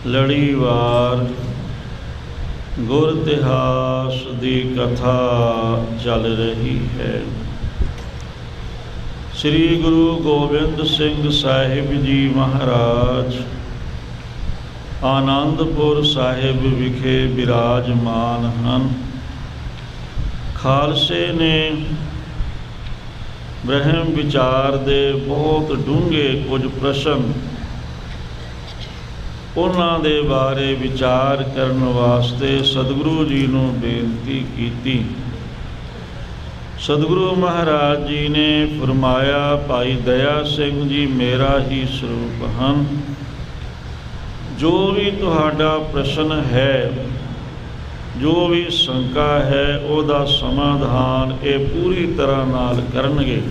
ਲੜੀਵਾਰ ਗੁਰ ਇਤਿਹਾਸ ਦੀ ਕਥਾ ਚੱਲ ਰਹੀ ਹੈ। ਸ੍ਰੀ ਗੁਰੂ ਗੋਬਿੰਦ ਸਿੰਘ ਸਾਹਿਬ ਜੀ ਮਹਾਰਾਜ ਆਨੰਦਪੁਰ ਸਾਹਿਬ ਵਿਖੇ ਬਿਰਾਜਮਾਨ ਹਨ। ਖਾਲਸੇ ਨੇ ਬ੍ਰਹਮ ਵਿਚਾਰ ਦੇ ਬਹੁਤ ਡੂੰਘੇ ਕੁਝ ਪ੍ਰਸ਼ਨ ਉਹਨਾਂ ਦੇ ਬਾਰੇ ਵਿਚਾਰ ਕਰਨ ਵਾਸਤੇ ਸਤਿਗੁਰੂ ਜੀ ਨੂੰ ਬੇਨਤੀ ਕੀਤੀ। ਸਤਿਗੁਰੂ ਮਹਾਰਾਜ ਜੀ ਨੇ ਫਰਮਾਇਆ, ਭਾਈ ਦਇਆ ਸਿੰਘ ਜੀ ਮੇਰਾ ਹੀ ਸਰੂਪ ਹਨ। ਜੋ ਵੀ ਤੁਹਾਡਾ ਪ੍ਰਸ਼ਨ ਹੈ, ਜੋ ਵੀ ਸ਼ੰਕਾ ਹੈ, ਉਹਦਾ ਸਮਾਧਾਨ ਇਹ ਪੂਰੀ ਤਰ੍ਹਾਂ ਨਾਲ ਕਰਨਗੇ।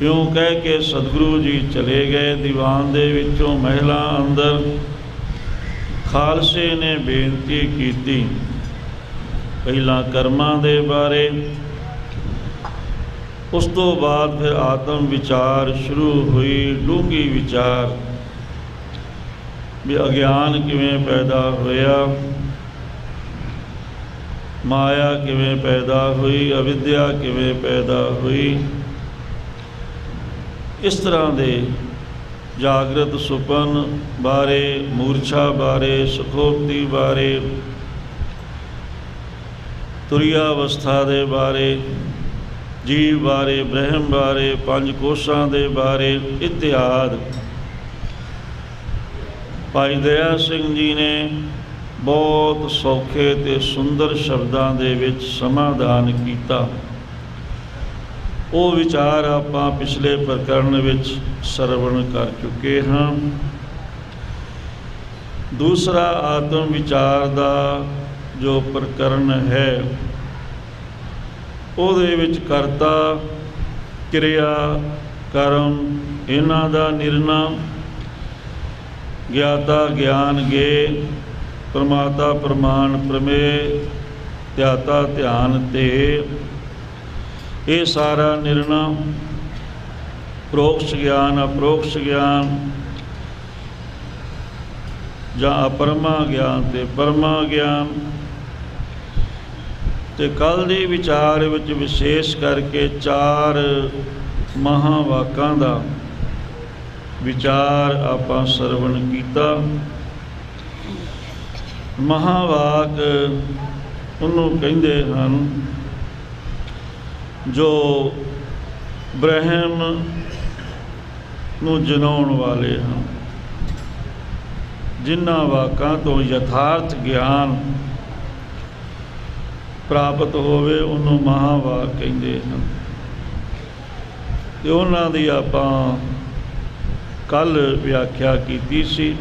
ਇਉਂ ਕਹਿ ਕੇ ਸਤਿਗੁਰੂ ਜੀ ਚਲੇ ਗਏ। ਦੀਵਾਨ ਦੇ ਵਿੱਚੋਂ ਮਹਿਲਾਂ ਅੰਦਰ ਖਾਲਸੇ ਨੇ ਬੇਨਤੀ ਕੀਤੀ, ਪਹਿਲਾਂ ਕਰਮਾਂ ਦੇ ਬਾਰੇ, ਉਸ ਤੋਂ ਬਾਅਦ ਫਿਰ ਆਤਮ ਵਿਚਾਰ ਸ਼ੁਰੂ ਹੋਈ, ਡੂੰਘੀ ਵਿਚਾਰ ਵੀ ਅਗਿਆਨ ਕਿਵੇਂ ਪੈਦਾ ਹੋਇਆ, ਮਾਇਆ ਕਿਵੇਂ ਪੈਦਾ ਹੋਈ, ਅਵਿਦਿਆ ਕਿਵੇਂ ਪੈਦਾ ਹੋਈ। ਇਸ ਤਰ੍ਹਾਂ ਦੇ ਜਾਗਰਤ ਸੁਪਨ ਬਾਰੇ, ਮੂਰਛਾ ਬਾਰੇ, ਸੁਖੋਪਤੀ ਬਾਰੇ, ਤੁਰੀਆ ਅਵਸਥਾ ਦੇ ਬਾਰੇ, ਜੀਵ ਬਾਰੇ, ਬ੍ਰਹਮ ਬਾਰੇ, ਪੰਜ ਕੋਸ਼ਾਂ ਦੇ ਬਾਰੇ ਇਤਿਆਦਿ ਭਾਈ ਦਇਆ ਸਿੰਘ ਜੀ ਨੇ ਬਹੁਤ ਸੌਖੇ ਤੇ ਸੁੰਦਰ ਸ਼ਬਦਾਂ ਦੇ ਵਿੱਚ ਸਮਾਧਾਨ ਕੀਤਾ। ਉਹ ਵਿਚਾਰ ਆਪਾਂ ਪਿਛਲੇ ਪ੍ਰਕਰਨ ਵਿੱਚ ਸਰਵਣ ਕਰ ਚੁੱਕੇ ਹਾਂ। ਦੂਸਰਾ ਆਤਮ ਵਿਚਾਰ ਦਾ ਜੋ ਪ੍ਰਕਰਨ ਹੈ, ਉਹਦੇ ਵਿੱਚ ਕਰਤਾ, ਕਿਰਿਆ, ਕਰਮ ਇਹਨਾਂ ਦਾ ਨਿਰਣਾ, ਗਿਆਤਾ ਗਿਆਨ ਗੇ, ਪ੍ਰਮਾਤਾ ਪ੍ਰਮਾਣ ਪ੍ਰਮੇਯ, ਧਿਆਤਾ ਧਿਆਨ ਤੇ, ਇਹ ਸਾਰਾ ਨਿਰਣਾ, ਪ੍ਰੋਕਸ਼ ਗਿਆਨ, ਅਪਰੋਕਸ਼ ਗਿਆਨ ਜਾਂ ਅਪਰਮਾ ਗਿਆਨ ਤੇ ਪਰਮਾ ਗਿਆਨ। ਤੇ ਕੱਲ੍ਹ ਦੇ ਵਿਚਾਰ ਵਿੱਚ ਵਿਸ਼ੇਸ਼ ਕਰਕੇ 4 ਮਹਾਂਵਾਕਾਂ ਦਾ ਵਿਚਾਰ ਆਪਾਂ ਸਰਵਣ ਕੀਤਾ। ਮਹਾਂਵਾਕ ਉਹਨੂੰ ਕਹਿੰਦੇ ਹਨ ਜੋ ਬ੍ਰਹਮ ਨੂੰ ਜਨਾਉਣ ਵਾਲੇ ਹਨ। ਜਿਨ੍ਹਾਂ ਵਾਕਾਂ ਤੋਂ ਯਥਾਰਥ ਗਿਆਨ ਪ੍ਰਾਪਤ ਹੋਵੇ ਉਹਨੂੰ ਮਹਾਂਵਾਕ ਕਹਿੰਦੇ ਹਨ। ਤੇ ਉਹਨਾਂ ਦੀ ਆਪਾਂ ਕੱਲ੍ਹ ਵਿਆਖਿਆ ਕੀਤੀ ਸੀ।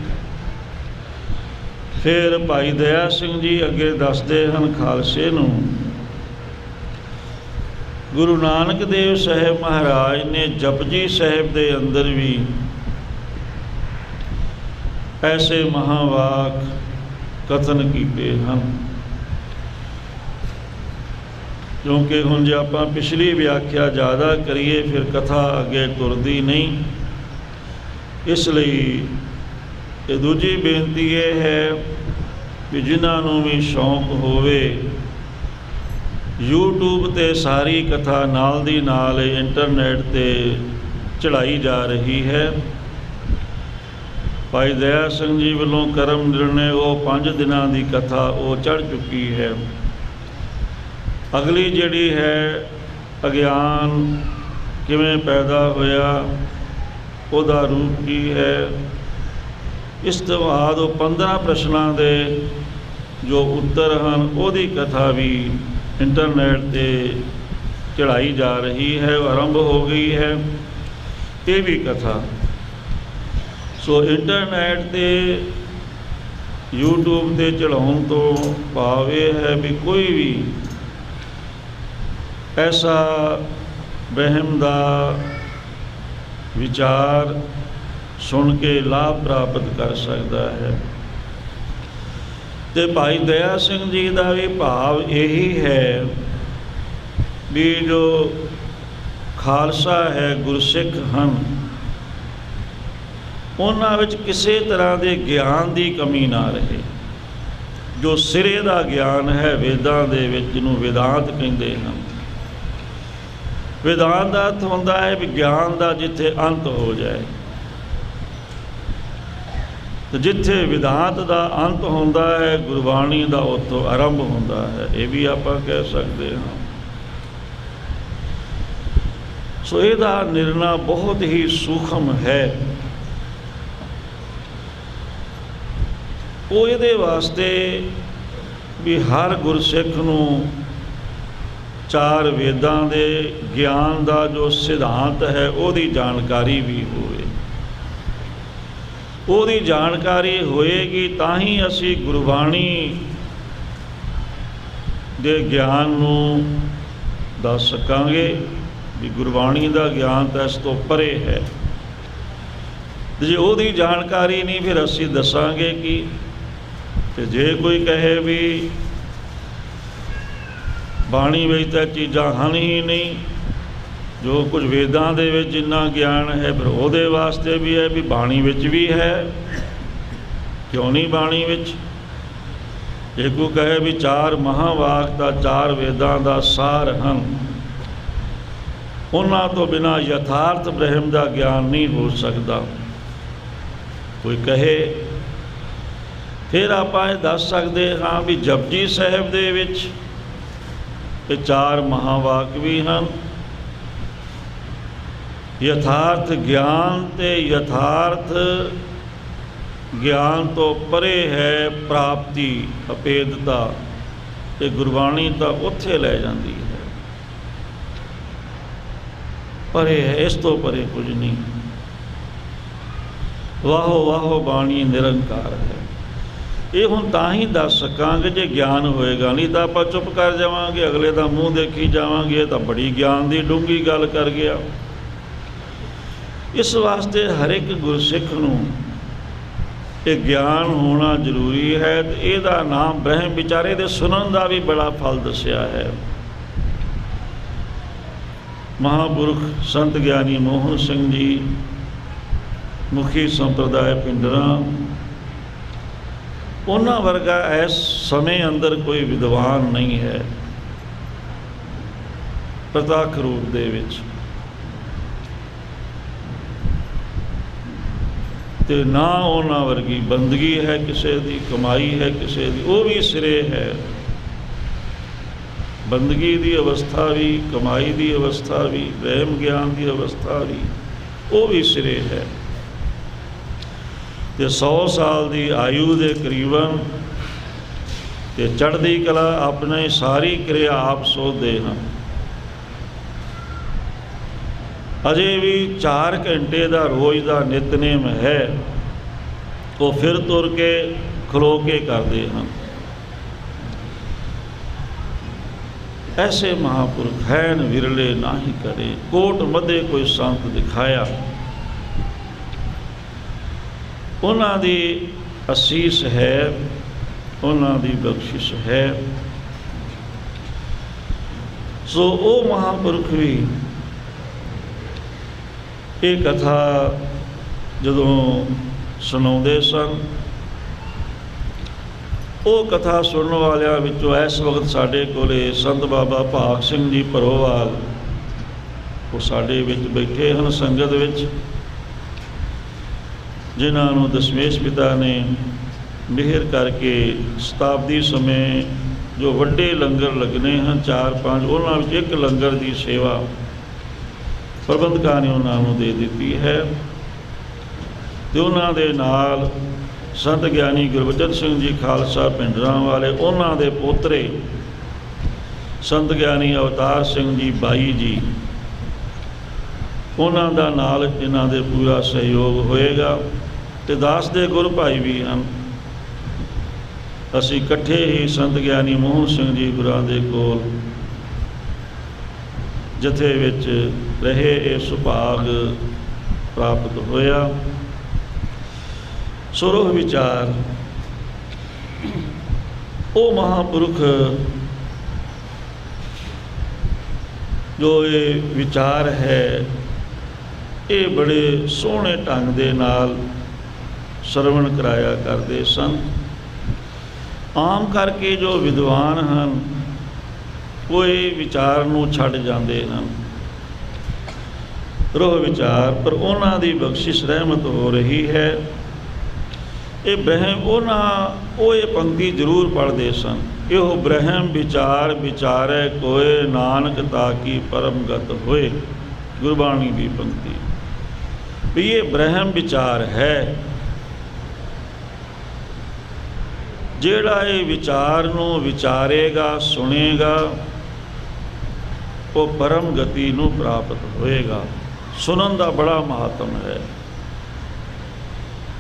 ਫਿਰ ਭਾਈ ਦਇਆ ਸਿੰਘ ਜੀ ਅੱਗੇ ਦੱਸਦੇ ਹਨ ਖਾਲਸੇ ਨੂੰ, ਗੁਰੂ ਨਾਨਕ ਦੇਵ ਸਾਹਿਬ ਮਹਾਰਾਜ ਨੇ ਜਪਜੀ ਸਾਹਿਬ ਦੇ ਅੰਦਰ ਵੀ ਐਸੇ ਮਹਾਂਵਾਕ ਕਥਨ ਕੀਤੇ ਹਨ। ਕਿਉਂਕਿ ਹੁਣ ਜੇ ਆਪਾਂ ਪਿਛਲੀ ਵਿਆਖਿਆ ਜ਼ਿਆਦਾ ਕਰੀਏ ਫਿਰ ਕਥਾ ਅੱਗੇ ਤੁਰਦੀ ਨਹੀਂ। ਇਸ ਲਈ ਇਹ ਦੂਜੀ ਬੇਨਤੀ ਇਹ ਹੈ ਕਿ ਜਿਨ੍ਹਾਂ ਨੂੰ ਵੀ ਸ਼ੌਂਕ ਹੋਵੇ, YouTube 'ਤੇ ਸਾਰੀ ਕਥਾ ਨਾਲ ਦੀ ਨਾਲ ਇੰਟਰਨੈਟ 'ਤੇ ਚੜ੍ਹਾਈ ਜਾ ਰਹੀ ਹੈ। ਭਾਈ ਦਇਆ ਸਿੰਘ ਜੀ ਵੱਲੋਂ ਕਰਮ ਨਿਰਣੇ ਉਹ 5 ਦਿਨਾਂ ਦੀ ਕਥਾ ਉਹ ਚੜ੍ਹ ਚੁੱਕੀ ਹੈ। ਅਗਲੀ ਜਿਹੜੀ ਹੈ ਅਗਿਆਨ ਕਿਵੇਂ ਪੈਦਾ ਹੋਇਆ, ਉਹਦਾ ਰੂਪ ਕੀ ਹੈ, ਇਸ ਤੋਂ ਬਾਅਦ ਉਹ 15 ਪ੍ਰਸ਼ਨਾਂ ਦੇ ਜੋ ਉੱਤਰ ਹਨ ਉਹਦੀ ਕਥਾ ਵੀ ਇੰਟਰਨੈਟ 'ਤੇ ਚੜ੍ਹਾਈ ਜਾ ਰਹੀ ਹੈ, ਆਰੰਭ ਹੋ ਗਈ ਹੈ ਇਹ ਵੀ ਕਥਾ। ਸੋ ਇੰਟਰਨੈਟ 'ਤੇ YouTube 'ਤੇ ਚੜ੍ਹਾਉਣ ਤੋਂ ਭਾਵ ਇਹ ਹੈ ਵੀ ਕੋਈ ਵੀ ਐਸਾ ਬ੍ਰਹਮ ਦਾ ਵਿਚਾਰ ਸੁਣ ਕੇ ਲਾਭ ਪ੍ਰਾਪਤ ਕਰ ਸਕਦਾ ਹੈ। ਤੇ ਭਾਈ ਦਇਆ ਸਿੰਘ ਜੀ ਦਾ ਵੀ ਭਾਵ ਇਹੀ ਹੈ ਵੀ ਜੋ ਖਾਲਸਾ ਹੈ, ਗੁਰਸਿੱਖ ਹਨ, ਉਹਨਾਂ ਵਿੱਚ ਕਿਸੇ ਤਰ੍ਹਾਂ ਦੇ ਗਿਆਨ ਦੀ ਕਮੀ ਨਾ ਰਹੇ। ਜੋ ਸਿਰੇ ਦਾ ਗਿਆਨ ਹੈ ਵੇਦਾਂ ਦੇ ਵਿੱਚ, ਜਿਹਨੂੰ ਵੇਦਾਂਤ ਕਹਿੰਦੇ ਹਨ। ਵੇਦਾਂਤ ਦਾ ਅਰਥ ਹੁੰਦਾ ਹੈ ਵਿਗਿਆਨ ਦਾ ਜਿੱਥੇ ਅੰਤ ਹੋ ਜਾਏ, ਤੇ ਜਿੱਥੇ ਵਿਦਾਂਤ ਦਾ ਅੰਤ ਹੁੰਦਾ ਹੈ ਗੁਰਬਾਣੀ ਦਾ ਉੱਥੋਂ ਆਰੰਭ ਹੁੰਦਾ ਹੈ, ਇਹ ਵੀ ਆਪਾਂ ਕਹਿ ਸਕਦੇ ਹਾਂ। ਸੋ ਇਹਦਾ ਨਿਰਣਾ ਬਹੁਤ ਹੀ ਸੂਖਮ ਹੈ। ਉਹ ਇਹਦੇ ਵਾਸਤੇ ਵੀ ਹਰ ਗੁਰਸਿੱਖ ਨੂੰ ਚਾਰ ਵੇਦਾਂ ਦੇ ਗਿਆਨ ਦਾ ਜੋ ਸਿਧਾਂਤ ਹੈ ਉਹਦੀ ਜਾਣਕਾਰੀ ਵੀ ਹੋਵੇ। ਉਹਦੀ ਜਾਣਕਾਰੀ ਹੋਏਗੀ ਤਾਂ ਹੀ ਅਸੀਂ ਗੁਰਬਾਣੀ ਦੇ ਗਿਆਨ ਨੂੰ ਦੱਸ ਸਕਾਂਗੇ ਵੀ ਗੁਰਬਾਣੀ ਦਾ ਗਿਆਨ ਤਾਂ ਇਸ ਤੋਂ ਪਰੇ ਹੈ। ਜੇ ਉਹਦੀ ਜਾਣਕਾਰੀ ਨਹੀਂ ਫਿਰ ਅਸੀਂ ਦੱਸਾਂਗੇ ਕਿ ਤੇ ਜੇ ਕੋਈ ਕਹੇ ਵੀ ਬਾਣੀ ਵਿੱਚ ਤਾਂ ਚੀਜ਼ਾਂ ਹਨ ਹੀ ਨਹੀਂ, ਜੋ ਕੁਝ ਵੇਦਾਂ ਦੇ ਵਿੱਚ ਜਿੰਨਾ ਗਿਆਨ ਹੈ ਫਿਰ ਉਹਦੇ ਵਾਸਤੇ ਵੀ ਹੈ ਵੀ ਬਾਣੀ ਵਿੱਚ ਵੀ ਹੈ, ਕਿਉਂ ਨਹੀਂ ਬਾਣੀ ਵਿੱਚ? ਜੇ ਕੋਈ ਕਹੇ ਵੀ ਚਾਰ ਮਹਾਂਵਾਕ ਤਾਂ ਚਾਰ ਵੇਦਾਂ ਦਾ ਸਾਰ ਹਨ, ਉਹਨਾਂ ਤੋਂ ਬਿਨਾਂ ਯਥਾਰਥ ਬ੍ਰਹਮ ਦਾ ਗਿਆਨ ਨਹੀਂ ਹੋ ਸਕਦਾ, ਕੋਈ ਕਹੇ, ਫਿਰ ਆਪਾਂ ਇਹ ਦੱਸ ਸਕਦੇ ਹਾਂ ਵੀ ਜਪਜੀ ਸਾਹਿਬ ਦੇ ਵਿੱਚ ਇਹ ਚਾਰ ਮਹਾਂਵਾਕ ਵੀ ਹਨ। ਯਥਾਰਥ ਗਿਆਨ ਤੇ ਯਥਾਰਥ ਗਿਆਨ ਤੋਂ ਪਰੇ ਹੈ ਪ੍ਰਾਪਤੀ, ਅਪੇਦਤਾ। ਇਹ ਗੁਰਬਾਣੀ ਤਾਂ ਉੱਥੇ ਲੈ ਜਾਂਦੀ ਹੈ, ਪਰੇ ਹੈ, ਇਸ ਤੋਂ ਪਰੇ ਕੁਝ ਨਹੀਂ। ਵਾਹੋ ਵਾਹੋ ਬਾਣੀ ਨਿਰੰਕਾਰ ਹੈ। ਇਹ ਹੁਣ ਤਾਂ ਹੀ ਦੱਸ ਸਕਾਂਗੇ ਜੇ ਗਿਆਨ ਹੋਏਗਾ, ਨਹੀਂ ਤਾਂ ਆਪਾਂ ਚੁੱਪ ਕਰ ਜਾਵਾਂਗੇ, ਅਗਲੇ ਦਾ ਮੂੰਹ ਦੇਖੀ ਜਾਵਾਂਗੇ, ਇਹ ਤਾਂ ਬੜੀ ਗਿਆਨ ਦੀ ਡੂੰਘੀ ਗੱਲ ਕਰ ਗਿਆ। ਇਸ ਵਾਸਤੇ ਹਰ ਇੱਕ ਗੁਰਸਿੱਖ ਨੂੰ ਇਹ ਗਿਆਨ ਹੋਣਾ ਜ਼ਰੂਰੀ ਹੈ। ਤੇ ਇਹਦਾ ਨਾਮ ਬ੍ਰਹਮ ਵਿਚਾਰੇ ਦੇ ਸੁਣਨ ਦਾ ਵੀ ਬੜਾ ਫਲ ਦੱਸਿਆ ਹੈ। ਮਹਾਂਪੁਰਖ ਸੰਤ ਗਿਆਨੀ ਮੋਹਨ ਸਿੰਘ ਜੀ, ਮੁਖੀ ਸੰਪਰਦਾਇ ਪਿੰਡਰਾਂ, ਉਹਨਾਂ ਵਰਗਾ ਇਸ ਸਮੇਂ ਅੰਦਰ ਕੋਈ ਵਿਦਵਾਨ ਨਹੀਂ ਹੈ ਪ੍ਰਤੱਖ ਰੂਪ ਦੇ ਵਿੱਚ, ਤੇ ਨਾ ਉਹਨਾਂ ਵਰਗੀ ਬੰਦਗੀ ਹੈ ਕਿਸੇ ਦੀ, ਕਮਾਈ ਹੈ ਕਿਸੇ ਦੀ, ਉਹ ਵੀ ਸਿਰੇ ਹੈ। ਬੰਦਗੀ ਦੀ ਅਵਸਥਾ ਵੀ, ਕਮਾਈ ਦੀ ਅਵਸਥਾ ਵੀ, ਬ੍ਰਹਮ ਗਿਆਨ ਦੀ ਅਵਸਥਾ ਵੀ, ਉਹ ਵੀ ਸਿਰੇ ਹੈ। ਤੇ 100 ਸਾਲ ਦੀ ਆਯੂ ਦੇ ਕਰੀਬਨ ਤੇ ਚੜ੍ਹਦੀ ਕਲਾ ਆਪਣੇ ਸਾਰੀ ਕਿਰਿਆ ਆਪ ਸੋਧਦੇ ਹਨ। ਅਜੇ ਵੀ 4 ਘੰਟੇ ਦਾ ਰੋਜ਼ ਦਾ ਨਿਤਨੇਮ ਹੈ, ਉਹ ਫਿਰ ਤੁਰ ਕੇ ਖਲੋ ਕੇ ਕਰਦੇ ਹਨ। ਐਸੇ ਮਹਾਂਪੁਰਖ ਹੈਨ ਵਿਰਲੇ ਨਾਹੀ ਕਰੇ, ਕੋਟ ਮਧੇ ਕੋਈ ਸੰਤ ਦਿਖਾਇਆ। ਉਹਨਾਂ ਦੀ ਅਸੀਸ ਹੈ, ਉਹਨਾਂ ਦੀ ਬਖਸ਼ਿਸ਼ ਹੈ। ਸੋ ਉਹ ਮਹਾਂਪੁਰਖ ਵੀ ਇਹ ਕਥਾ ਜਦੋਂ ਸੁਣਾਉਂਦੇ ਸਨ, ਉਹ ਕਥਾ ਸੁਣਨ ਵਾਲਿਆਂ ਵਿੱਚੋਂ ਇਸ ਵਕਤ ਸਾਡੇ ਕੋਲੇ ਸੰਤ ਬਾਬਾ ਭਾਗ ਸਿੰਘ ਜੀ ਭਰੋਵਾਲ, ਉਹ ਸਾਡੇ ਵਿੱਚ ਬੈਠੇ ਹਨ ਸੰਗਤ ਵਿੱਚ, ਜਿਨ੍ਹਾਂ ਨੂੰ ਦਸ਼ਮੇਸ਼ ਪਿਤਾ ਨੇ ਮਿਹਰ ਕਰਕੇ ਸ਼ਤਾਬਦੀ ਸਮੇਂ ਜੋ ਵੱਡੇ ਲੰਗਰ ਲੱਗਣੇ ਹਨ 4-5, ਉਹਨਾਂ ਵਿੱਚ ਇੱਕ ਲੰਗਰ ਦੀ ਸੇਵਾ ਪ੍ਰਬੰਧਕਾਂ ਨੇ ਉਹਨਾਂ ਨੂੰ ਦੇ ਦਿੱਤੀ ਹੈ। ਤੇ ਉਹਨਾਂ ਦੇ ਨਾਲ ਸੰਤ ਗਿਆਨੀ ਗੁਰਬਚਨ ਸਿੰਘ ਜੀ ਖਾਲਸਾ ਪਿੰਡਰਾਂ ਵਾਲੇ, ਉਹਨਾਂ ਦੇ ਪੋਤਰੇ ਸੰਤ ਗਿਆਨੀ ਅਵਤਾਰ ਸਿੰਘ ਜੀ ਬਾਈ ਜੀ, ਉਹਨਾਂ ਦਾ ਨਾਲ ਇਹਨਾਂ ਦੇ ਪੂਰਾ ਸਹਿਯੋਗ ਹੋਏਗਾ। ਤੇ ਦਾਸ ਦੇ ਗੁਰੂ ਭਾਈ ਵੀ ਹਨ। ਅਸੀਂ ਇਕੱਠੇ ਹੀ ਸੰਤ ਗਿਆਨੀ ਮੋਹਨ ਸਿੰਘ ਜੀ ਗੁਰਾਂ ਦੇ ਕੋਲ ਜਥੇ ਵਿੱਚ ਰਹੇ, ਇਹ ਸੁਭਾਗ ਪ੍ਰਾਪਤ ਹੋਇਆ। ਸੁਰੋਹ ਵਿਚਾਰ, ਉਹ ਮਹਾਂਪੁਰਖ ਜੋ ਇਹ ਵਿਚਾਰ ਹੈ, ਇਹ ਬੜੇ ਸੋਹਣੇ ਢੰਗ ਦੇ ਨਾਲ ਸਰਵਣ ਕਰਾਇਆ ਕਰਦੇ ਸਨ। ਆਮ ਕਰਕੇ ਜੋ ਵਿਦਵਾਨ ਹਨ ਉਹ ਇਹ ਵਿਚਾਰ ਨੂੰ ਛੱਡ ਜਾਂਦੇ ਹਨ, ਰੋਹ ਵਿਚਾਰ, ਪਰ ਉਹਨਾਂ ਦੀ ਬਖਸ਼ਿਸ਼ ਰਹਿਮਤ ਹੋ ਰਹੀ ਹੈ। ਇਹ ਬ੍ਰਹਮ ਉਹ ਇਹ ਪੰਕਤੀ ਜ਼ਰੂਰ ਪੜ੍ਹਦੇ ਸਨ, ਇਹੋ ਬ੍ਰਹਮ ਵਿਚਾਰ ਵਿਚਾਰੈ ਕੋਏ, ਨਾਨਕ ਤਾਕੀ ਪਰਮਗਤ ਹੋਏ। ਗੁਰਬਾਣੀ ਦੀ ਪੰਕਤੀ ਵੀ ਇਹ ਬ੍ਰਹਮ ਵਿਚਾਰ ਹੈ। ਜਿਹੜਾ ਇਹ ਵਿਚਾਰ ਨੂੰ ਵਿਚਾਰੇਗਾ, ਸੁਣੇਗਾ, ਉਹ ਪਰਮ ਗਤੀ ਨੂੰ ਪ੍ਰਾਪਤ ਹੋਏਗਾ। ਸੁਣਨ ਦਾ ਬੜਾ ਮਹੱਤਵ ਹੈ।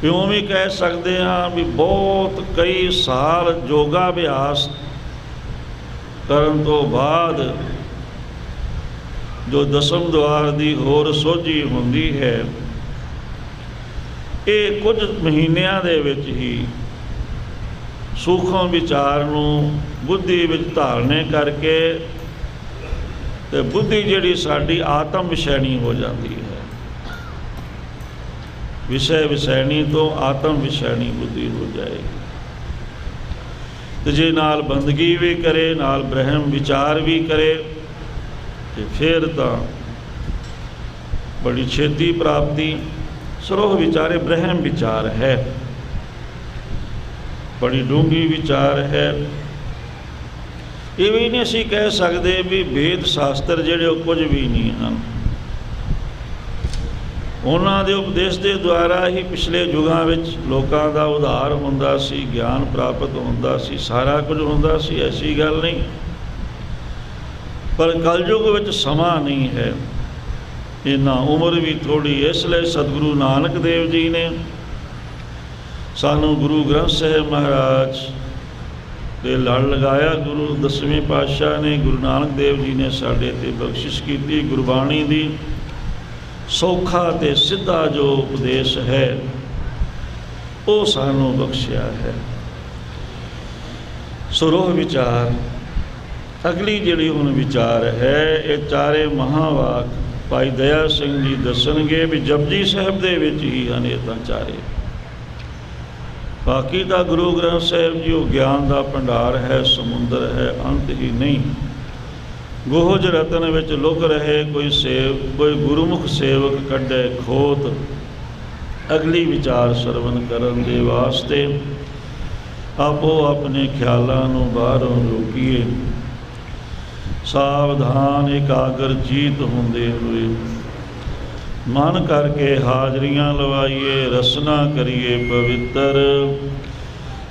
ਇਉਂ ਵੀ ਕਹਿ ਸਕਦੇ ਹਾਂ ਵੀ ਬਹੁਤ ਕਈ ਸਾਲ ਯੋਗਾ ਅਭਿਆਸ ਕਰਨ ਤੋਂ ਬਾਅਦ ਜੋ ਦਸਮ ਦੁਆਰ ਦੀ ਹੋਰ ਸੋਝੀ ਹੁੰਦੀ ਹੈ, ਇਹ ਕੁਝ ਮਹੀਨਿਆਂ ਦੇ ਵਿੱਚ ਹੀ ਸੂਖਮ ਵਿਚਾਰ ਨੂੰ ਬੁੱਧੀ ਵਿੱਚ ਧਾਰਨੇ ਕਰਕੇ ਤੇ ਬੁੱਧੀ ਜਿਹੜੀ ਸਾਡੀ ਆਤਮ ਵਿਸ਼ੈਣੀ ਹੋ ਜਾਂਦੀ ਹੈ। ਵਿਸ਼ੇ ਵਿਸ਼ੈਣੀ ਤੋਂ ਆਤਮ ਵਿਸ਼ੈਣੀ ਬੁੱਧੀ ਹੋ ਜਾਏਗੀ। ਤੇ ਜੇ ਨਾਲ ਬੰਦਗੀ ਵੀ ਕਰੇ, ਨਾਲ ਬ੍ਰਹਮ ਵਿਚਾਰ ਵੀ ਕਰੇ, ਤੇ ਫਿਰ ਤਾਂ ਬੜੀ ਛੇਤੀ ਪ੍ਰਾਪਤੀ। ਸਰੋਹ ਵਿਚਾਰੇ ਬ੍ਰਹਮ ਵਿਚਾਰ ਹੈ, ਬੜੀ ਡੂੰਘੀ ਵਿਚਾਰ ਹੈ। ਇਹ ਵੀ ਨਹੀਂ ਅਸੀਂ ਕਹਿ ਸਕਦੇ ਵੀ ਵੇਦ ਸ਼ਾਸਤਰ ਜਿਹੜੇ ਉਹ ਕੁਝ ਵੀ ਨਹੀਂ ਹਨ। ਉਹਨਾਂ ਦੇ ਉਪਦੇਸ਼ ਦੇ ਦੁਆਰਾ ਹੀ ਪਿਛਲੇ ਯੁਗਾਂ ਵਿੱਚ ਲੋਕਾਂ ਦਾ ਉਧਾਰ ਹੁੰਦਾ ਸੀ, ਗਿਆਨ ਪ੍ਰਾਪਤ ਹੁੰਦਾ ਸੀ, ਸਾਰਾ ਕੁਝ ਹੁੰਦਾ ਸੀ, ਐਸੀ ਗੱਲ ਨਹੀਂ। ਪਰ ਕਲਯੁਗ ਵਿੱਚ ਸਮਾਂ ਨਹੀਂ ਹੈ, ਇਹਨਾਂ ਉਮਰ ਵੀ ਥੋੜ੍ਹੀ, ਇਸ ਲਈ ਸਤਿਗੁਰੂ ਨਾਨਕ ਦੇਵ ਜੀ ਨੇ ਸਾਨੂੰ ਗੁਰੂ ਗ੍ਰੰਥ ਸਾਹਿਬ ਮਹਾਰਾਜ ਤੇ ਲੜ ਲਗਾਇਆ। ਗੁਰੂ ਦਸਵੇਂ ਪਾਤਸ਼ਾਹ ਨੇ, ਗੁਰੂ ਨਾਨਕ ਦੇਵ ਜੀ ਨੇ ਸਾਡੇ ਤੇ ਬਖਸ਼ਿਸ਼ ਕੀਤੀ। ਗੁਰਬਾਣੀ ਦੀ ਸੌਖਾ ਤੇ ਸਿੱਧਾ ਜੋ ਉਪਦੇਸ਼ ਹੈ ਉਹ ਸਾਨੂੰ ਬਖਸ਼ਿਆ ਹੈ। ਸਰੋਹ ਵਿਚਾਰ ਅਗਲੀ ਜਿਹੜੀ ਹੁਣ ਵਿਚਾਰ ਹੈ, ਇਹ ਚਾਰੇ ਮਹਾਵਾਕ ਭਾਈ ਦਇਆ ਸਿੰਘ ਜੀ ਦੱਸਣਗੇ ਵੀ ਜਪਜੀ ਸਾਹਿਬ ਦੇ ਵਿੱਚ ਹੀ ਹਨ ਇਹ ਤਾਂ ਚਾਰੇ। ਬਾਕੀ ਤਾਂ ਗੁਰੂ ਗ੍ਰੰਥ ਸਾਹਿਬ ਜੀ ਉਹ ਗਿਆਨ ਦਾ ਭੰਡਾਰ ਹੈ, ਸਮੁੰਦਰ ਹੈ, ਅੰਤ ਹੀ ਨਹੀਂ। ਗੋਹਜ ਰਤਨ ਵਿੱਚ ਲੁਕ ਰਹੇ ਕੋਈ ਗੁਰਮੁਖ ਸੇਵਕ ਕੱਢੇ ਖੋਤ। ਅਗਲੀ ਵਿਚਾਰ ਸਰਵਨ ਕਰਨ ਦੇ ਵਾਸਤੇ ਆਪੋ ਆਪਣੇ ਖਿਆਲਾਂ ਨੂੰ ਬਾਹਰੋਂ ਰੋਕੀਏ, ਸਾਵਧਾਨ ਇਕਾਗਰ ਜੀਤ ਹੁੰਦੇ ਹੋਏ ਮਨ ਕਰਕੇ ਹਾਜ਼ਰੀਆਂ ਲਵਾਈਏ, ਰਸਨਾ ਕਰੀਏ ਪਵਿੱਤਰ।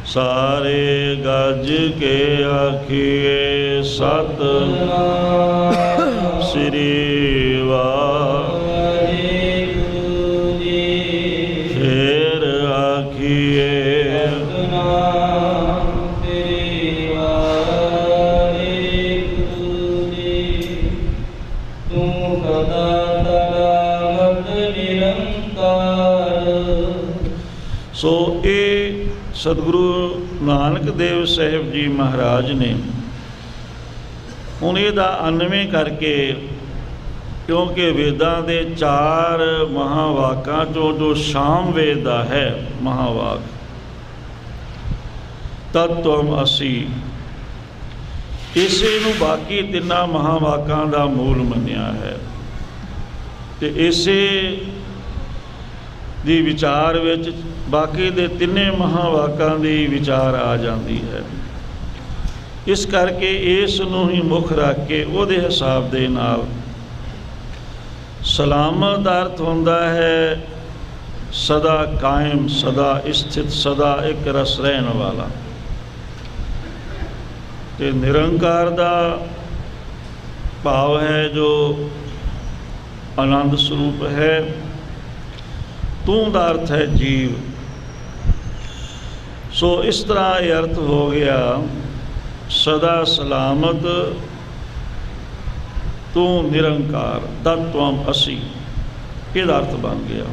ਸਾਰੇ ਗੱਜ ਕੇ ਆਖੀਏ ਸਤਿ ਸ੍ਰੀ ਵਾਹਿਗੁਰੂ ਜੀ। ਫੇਰ ਆਖੀਏ ਸੋ ਇਹ ਸਤਿਗੁਰੂ ਨਾਨਕ ਦੇਵ ਸਾਹਿਬ ਜੀ ਮਹਾਰਾਜ ਨੇ ਹੁਣ ਇਹਦਾ ਅਨਵੇਂ ਕਰਕੇ, ਕਿਉਂਕਿ ਵੇਦਾਂ ਦੇ 4 ਮਹਾਵਾਕਾਂ ਚੋਂ ਜੋ ਸ਼ਾਮ ਵੇਦ ਦਾ ਹੈ ਮਹਾਵਾਕ ਤਤਵਮ ਅਸੀ, ਇਸੇ ਨੂੰ ਬਾਕੀ 3 ਮਹਾਵਾਕਾਂ ਦਾ ਮੂਲ ਮੰਨਿਆ ਹੈ। ਤੇ ਇਸੇ ਦੀ ਵਿਚਾਰ ਵਿੱਚ ਬਾਕੀ ਦੇ 3 ਮਹਾਵਾਕਾਂ ਦੀ ਵਿਚਾਰ ਆ ਜਾਂਦੀ ਹੈ। ਇਸ ਕਰਕੇ ਇਸ ਨੂੰ ਹੀ ਮੁੱਖ ਰੱਖ ਕੇ ਉਹਦੇ ਹਿਸਾਬ ਦੇ ਨਾਲ ਸਲਾਮਤ ਦਾ ਅਰਥ ਹੁੰਦਾ ਹੈ ਸਦਾ ਕਾਇਮ, ਸਦਾ ਸਥਿਤ, ਸਦਾ ਇੱਕ ਰਸ ਰਹਿਣ ਵਾਲਾ। ਤੇ ਨਿਰੰਕਾਰ ਦਾ ਭਾਵ ਹੈ ਜੋ ਆਨੰਦ ਸਰੂਪ ਹੈ। ਤੂੰ ਦਾ ਅਰਥ ਹੈ ਜੀਵ। ਸੋ ਇਸ ਤਰ੍ਹਾਂ ਇਹ ਅਰਥ ਹੋ ਗਿਆ ਸਦਾ ਸਲਾਮਤ, ਤੂੰ ਨਿਰੰਕਾਰ, ਤਤਵਮ ਅਸੀ, ਇਹਦਾ ਅਰਥ ਬਣ ਗਿਆ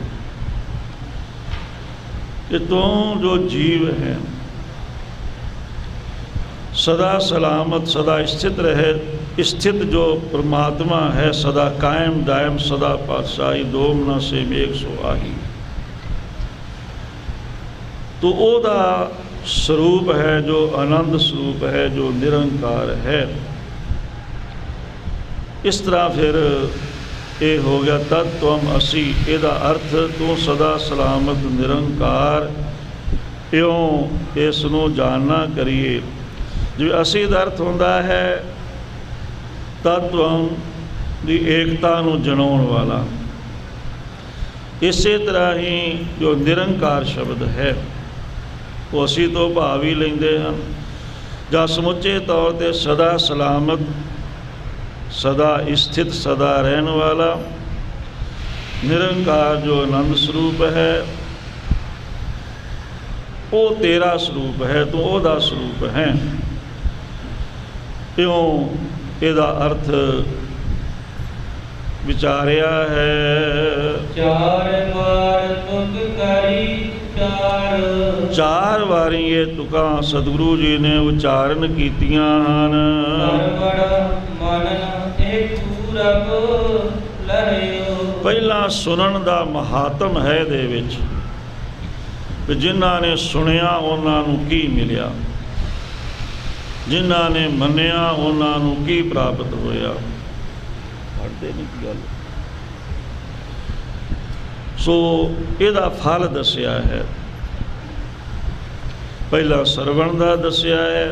ਕਿ ਤੂੰ ਜੋ ਜੀਵ ਹੈ सदा सलामत, सदा स्थित रहे। स्थित जो परमात्मा है सदा कायम दायम, सदा पातशाही, 2 मना से 100 आही। तो ਉਹਦਾ ਸਰੂਪ ਹੈ ਜੋ ਆਨੰਦ ਸਰੂਪ ਹੈ, ਜੋ ਨਿਰੰਕਾਰ ਹੈ। ਇਸ ਤਰ੍ਹਾਂ ਫਿਰ ਇਹ ਹੋ ਗਿਆ ਤਤ ਤਵਮ ਅਸੀਂ। ਇਹਦਾ ਅਰਥ ਤੂੰ ਸਦਾ ਸਲਾਮਤ ਨਿਰੰਕਾਰ ਇਉਂ ਇਸ ਨੂੰ ਜਾਣਨਾ ਕਰੀਏ। ਜਿਵੇਂ ਅਸੀਂ ਦਾ ਅਰਥ ਹੁੰਦਾ ਹੈ ਤਤਵਮ ਦੀ ਏਕਤਾ ਨੂੰ ਜਣਾਉਣ ਵਾਲਾ, ਇਸੇ ਤਰ੍ਹਾਂ ਹੀ ਜੋ ਨਿਰੰਕਾਰ ਸ਼ਬਦ ਹੈ ਉਹ ਅਸੀਂ ਤੋਂ ਭਾਵ ਹੀ ਲੈਂਦੇ ਹਨ, ਜਾਂ ਸਮੁੱਚੇ ਤੌਰ 'ਤੇ ਸਦਾ ਸਲਾਮਤ, ਸਦਾ ਸਥਿਤ, ਸਦਾ ਰਹਿਣ ਵਾਲਾ ਨਿਰੰਕਾਰ ਜੋ ਆਨੰਦ ਸਰੂਪ ਹੈ, ਉਹ ਤੇਰਾ ਸਰੂਪ ਹੈ, ਤੂੰ ਉਹਦਾ ਸਰੂਪ ਹੈ। ਇਉਂ ਇਹਦਾ ਅਰਥ ਵਿਚਾਰਿਆ ਹੈ। ਚਾਰ ਵਾਰੀ ਇਹ ਤੁਕਾਂ ਸਤਿਗੁਰੂ ਜੀ ਨੇ ਉਚਾਰਨ ਕੀਤੀਆਂ ਹਨ। ਪਹਿਲਾਂ ਸੁਣਨ ਦਾ ਮਹਾਤਮ ਹੈ ਇਹਦੇ ਵਿੱਚ, ਕਿ ਜਿਨ੍ਹਾਂ ਨੇ ਸੁਣਿਆ ਉਹਨਾਂ ਨੂੰ ਕੀ ਮਿਲਿਆ, ਜਿਨ੍ਹਾਂ ਨੇ ਮੰਨਿਆ ਉਹਨਾਂ ਨੂੰ ਕੀ ਪ੍ਰਾਪਤ ਹੋਇਆ। ਪੜ੍ਹਦੇ ਨਹੀਂ ਗੱਲ। ਸੋ ਇਹਦਾ ਫਲ ਦੱਸਿਆ ਹੈ। ਪਹਿਲਾਂ ਸਰਵਣ ਦਾ ਦੱਸਿਆ ਹੈ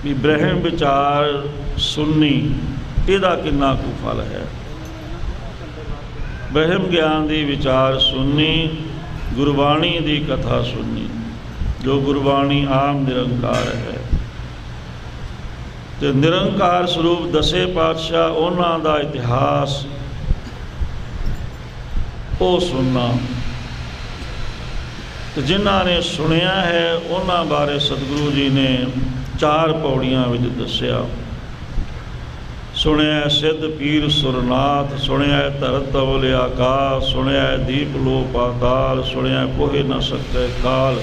ਵੀ ਬ੍ਰਹਮ ਵਿਚਾਰ ਸੁਣਨੀ, ਇਹਦਾ ਕਿੰਨਾ ਕੁ ਫਲ ਹੈ। ਬ੍ਰਹਮ ਗਿਆਨ ਦੀ ਵਿਚਾਰ ਸੁਣਨੀ, ਗੁਰਬਾਣੀ ਦੀ ਕਥਾ ਸੁਣਨੀ, ਜੋ ਗੁਰਬਾਣੀ ਆਮ ਨਿਰੰਕਾਰ ਹੈ, ਤੇ ਨਿਰੰਕਾਰ ਸਰੂਪ ਦਸੇ ਪਾਤਸ਼ਾਹ ਉਹਨਾਂ ਦਾ ਇਤਿਹਾਸ ਉਹ ਸੁਣਨਾ। ਤੇ ਜਿਨ੍ਹਾਂ ਨੇ ਸੁਣਿਆ ਹੈ ਉਹਨਾਂ ਬਾਰੇ ਸਤਿਗੁਰੂ ਜੀ ਨੇ 4 ਪੌੜੀਆਂ ਵਿੱਚ ਦੱਸਿਆ। ਸੁਣਿਆ ਸਿੱਧ ਪੀਰ ਸੁਰਨਾਥ, ਸੁਣਿਆ ਧਰਤ ਤਵਲ ਆਕਾਸ਼, ਸੁਣਿਆ ਦੀਪ ਲੋ ਪਾਤਾਲ, ਸੁਣਿਆ ਕੋਹਿ ਨ ਸਕੈ ਕਾਲ,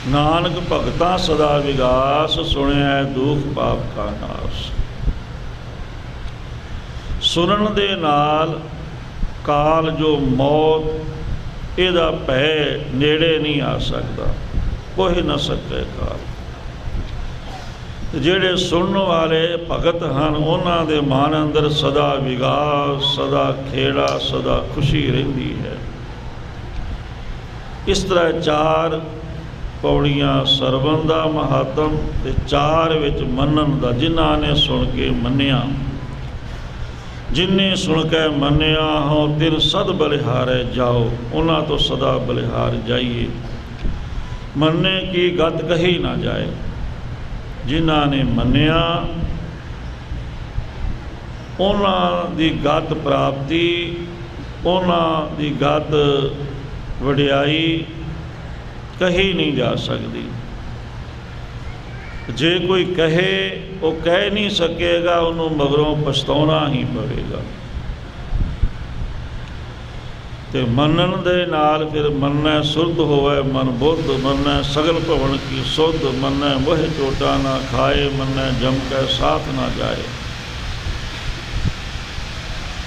ਨਾਨਕ ਭਗਤਾਂ ਸਦਾ ਵਿਗਾਸ, ਸੁਣਿਆ ਦੁਖ ਪਾਪ ਕਾ ਨਾਸ। ਸੁਣਨ ਦੇ ਨਾਲ ਕਾਲ ਜੋ ਮੌਤ, ਇਹਦਾ ਭੈ ਨੇੜੇ ਨਹੀਂ ਆ ਸਕਦਾ, ਕੋਹਿ ਨ ਸਕੈ ਕਾਲ। ਜਿਹੜੇ ਸੁਣਨ ਵਾਲੇ ਭਗਤ ਹਨ ਉਹਨਾਂ ਦੇ ਮਨ ਅੰਦਰ ਸਦਾ ਵਿਗਾਸ, ਸਦਾ ਖੇੜਾ, ਸਦਾ ਖੁਸ਼ੀ ਰਹਿੰਦੀ ਹੈ। ਇਸ ਤਰ੍ਹਾਂ 4 ਪੌੜੀਆਂ ਸਰਵਣ ਦਾ ਮਹਾਤਮ, ਤੇ 4 ਵਿੱਚ ਮੰਨਣ ਦਾ। ਜਿਨ੍ਹਾਂ ਨੇ ਸੁਣ ਕੇ ਮੰਨਿਆ, ਜਿਨਨੇ ਸੁਣ ਕੇ ਮੰਨਿਆ ਹੋ ਤਿਨ ਸਦ ਬਲਿਹਾਰੇ ਜਾਓ, ਉਹਨਾਂ ਤੋਂ ਸਦਾ ਬਲਿਹਾਰ ਜਾਈਏ। ਮੰਨੇ ਕੀ ਗਤ ਕਹੀ ਨਾ ਜਾਏ। ਜਿਨ੍ਹਾਂ ਨੇ ਮੰਨਿਆ ਉਹਨਾਂ ਦੀ ਗਤ ਪ੍ਰਾਪਤੀ, ਉਹਨਾਂ ਦੀ ਗਤ ਵਡਿਆਈ ਕਹੀ ਨਹੀਂ ਜਾ ਸਕਦੀ। ਜੇ ਕੋਈ ਕਹੇ ਉਹ ਕਹਿ ਨਹੀਂ ਸਕੇਗਾ, ਉਹਨੂੰ ਮਗਰੋਂ ਪਛਤਾਉਣਾ ਹੀ ਪਵੇਗਾ। ਤੇ ਮੰਨਣ ਦੇ ਨਾਲ ਫਿਰ ਮੰਨੈ ਸੁਰਤ ਹੋਵੇ ਮਨ ਬੁੱਧ, ਮੰਨੈ ਸਗਲ ਭਵਨ ਕੀ ਸੁਧ, ਮੰਨੈ ਮੋਹ ਚੋਟਾ ਨਾ ਖਾਏ, ਮੰਨੈ ਜਮ ਕੈ ਸਾਥ ਨਾ ਜਾਏ।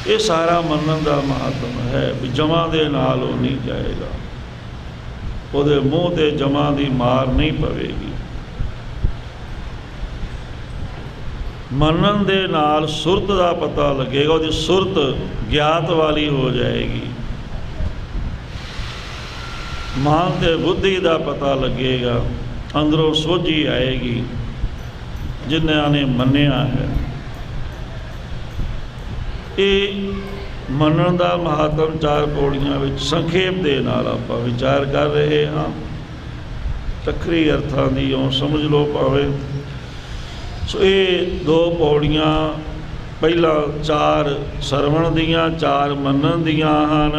ਇਹ ਸਾਰਾ ਮੰਨਣ ਦਾ ਮਹੱਤਵ ਹੈ ਵੀ ਜਮਾਂ ਦੇ ਨਾਲ ਉਹ ਨਹੀਂ ਜਾਏਗਾ, ਉਹਦੇ ਮੂੰਹ ਤੇ ਜਮਾਂ ਦੀ ਮਾਰ ਨਹੀਂ ਪਵੇਗੀ। ਮੰਨਣ ਦੇ ਨਾਲ ਸੁਰਤ ਦਾ ਪਤਾ ਲੱਗੇਗਾ, ਉਹਦੀ ਸੁਰਤ ਗਿਆਤ ਵਾਲੀ ਹੋ ਜਾਏਗੀ। ਮਨ ਤੇ ਬੁੱਧੀ ਦਾ ਪਤਾ ਲੱਗੇਗਾ, ਅੰਦਰੋਂ ਸੋਝੀ ਆਏਗੀ ਜਿਨ੍ਹਾਂ ਨੇ ਮੰਨਿਆ ਹੈ। ਇਹ ਮੰਨਣ ਦਾ ਮਹੱਤਵ 4 ਪੌੜੀਆਂ ਵਿੱਚ ਸੰਖੇਪ ਦੇ ਨਾਲ ਆਪਾਂ ਵਿਚਾਰ ਕਰ ਰਹੇ ਹਾਂ। ਟੱਕਰੀ ਅਰਥਾਂ ਦੀ ਉਹ ਸਮਝ ਲਓ ਭਾਵੇਂ। ਸੋ ਇਹ 2 ਪੌੜੀਆਂ ਪਹਿਲਾਂ 4 ਸਰਵਣ ਦੀਆਂ, 4 ਮੰਨਣ ਦੀਆਂ ਹਨ।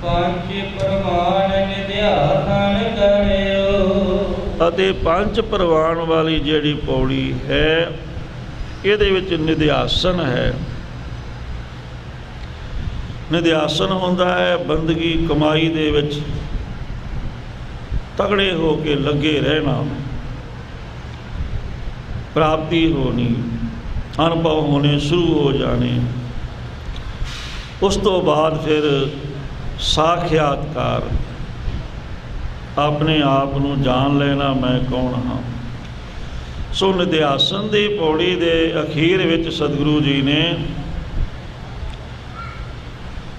5 ਪ੍ਰਵਾਨ ਨਿਧਿਆਸਨ ਕਰਿਓ। ਅਤੇ 5 ਪ੍ਰਵਾਨ ਵਾਲੀ ਜਿਹੜੀ ਪੌੜੀ ਹੈ ਇਹਦੇ ਵਿੱਚ ਨਿਧਿਆਸਨ ਹੈ। ਨਿਧਿਆਸਨ ਹੁੰਦਾ ਹੈ ਬੰਦਗੀ ਕਮਾਈ ਦੇ ਵਿੱਚ ਤਗੜੇ ਹੋ ਕੇ ਲੱਗੇ ਰਹਿਣਾ, ਪ੍ਰਾਪਤੀ ਹੋਣੀ, ਅਨੁਭਵ ਹੋਣੇ ਸ਼ੁਰੂ ਹੋ ਜਾਣੇ। ਉਸ ਤੋਂ ਬਾਅਦ ਫਿਰ ਸਾਖਿਆਤਕਾਰ, ਆਪਣੇ ਆਪ ਨੂੰ ਜਾਣ ਲੈਣਾ ਮੈਂ ਕੌਣ ਹਾਂ। ਸੋ ਨਿਧਿਆਸਨ ਦੀ ਪੌੜੀ ਦੇ ਅਖੀਰ ਵਿੱਚ ਸਤਿਗੁਰੂ ਜੀ ਨੇ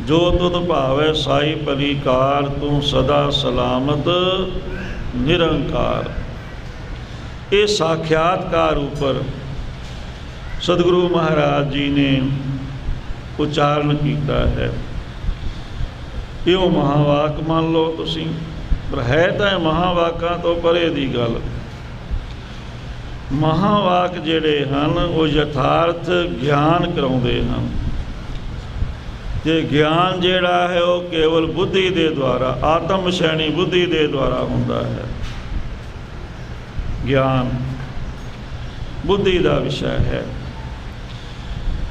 ਜੋ ਤੁਧ ਭਾਵੈ ਸਾਈ ਪਰਿਕਾਰ, ਤੂੰ ਸਦਾ ਸਲਾਮਤ ਨਿਰੰਕਾਰ। ਇਹ ਸਾਖਿਆਤਕਾਰ ਉੱਪਰ ਸਤਿਗੁਰੂ ਮਹਾਰਾਜ ਜੀ ਨੇ ਉਚਾਰਨ ਕੀਤਾ ਹੈ। ਇਹੋ ਮਹਾਵਾਕ ਮੰਨ ਲਓ ਤੁਸੀਂ, ਪਰ ਹੈ ਤਾਂ ਇਹ ਮਹਾਵਾਕਾਂ ਤੋਂ ਪਰੇ ਦੀ ਗੱਲ। ਮਹਾਵਾਕ ਜਿਹੜੇ ਹਨ ਉਹ ਯਥਾਰਥ ਗਿਆਨ ਕਰਾਉਂਦੇ ਹਨ, ਤੇ ਗਿਆਨ ਜਿਹੜਾ ਹੈ ਉਹ ਕੇਵਲ ਬੁੱਧੀ ਦੇ ਦੁਆਰਾ, ਆਤਮ ਸ਼ੈਣੀ ਬੁੱਧੀ ਦੇ ਦੁਆਰਾ ਹੁੰਦਾ ਹੈ। ਗਿਆਨ ਬੁੱਧੀ ਦਾ ਵਿਸ਼ਾ ਹੈ।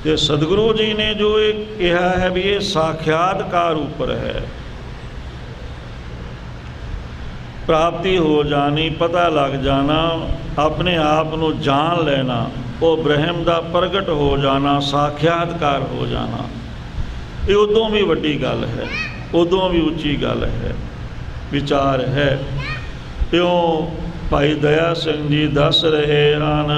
ਤੇ ਸਤਿਗੁਰੂ ਜੀ ਨੇ ਜੋ ਇਹ ਕਿਹਾ ਹੈ ਵੀ ਇਹ ਸਾਖਿਆਤਕਾਰ ਉੱਪਰ ਹੈ, ਪ੍ਰਾਪਤੀ ਹੋ ਜਾਣੀ, ਪਤਾ ਲੱਗ ਜਾਣਾ, ਆਪਣੇ ਆਪ ਨੂੰ ਜਾਣ ਲੈਣਾ, ਉਹ ਬ੍ਰਹਮ ਦਾ ਪ੍ਰਗਟ ਹੋ ਜਾਣਾ, ਸਾਖਿਆਤਕਾਰ ਹੋ ਜਾਣਾ, ਇਹ ਉਦੋਂ ਵੀ ਵੱਡੀ ਗੱਲ ਹੈ, ਉਦੋਂ ਵੀ ਉੱਚੀ ਗੱਲ ਹੈ, ਵਿਚਾਰ ਹੈ। ਇਉਂ ਭਾਈ ਦਇਆ ਸਿੰਘ ਜੀ ਦੱਸ ਰਹੇ ਹਨ,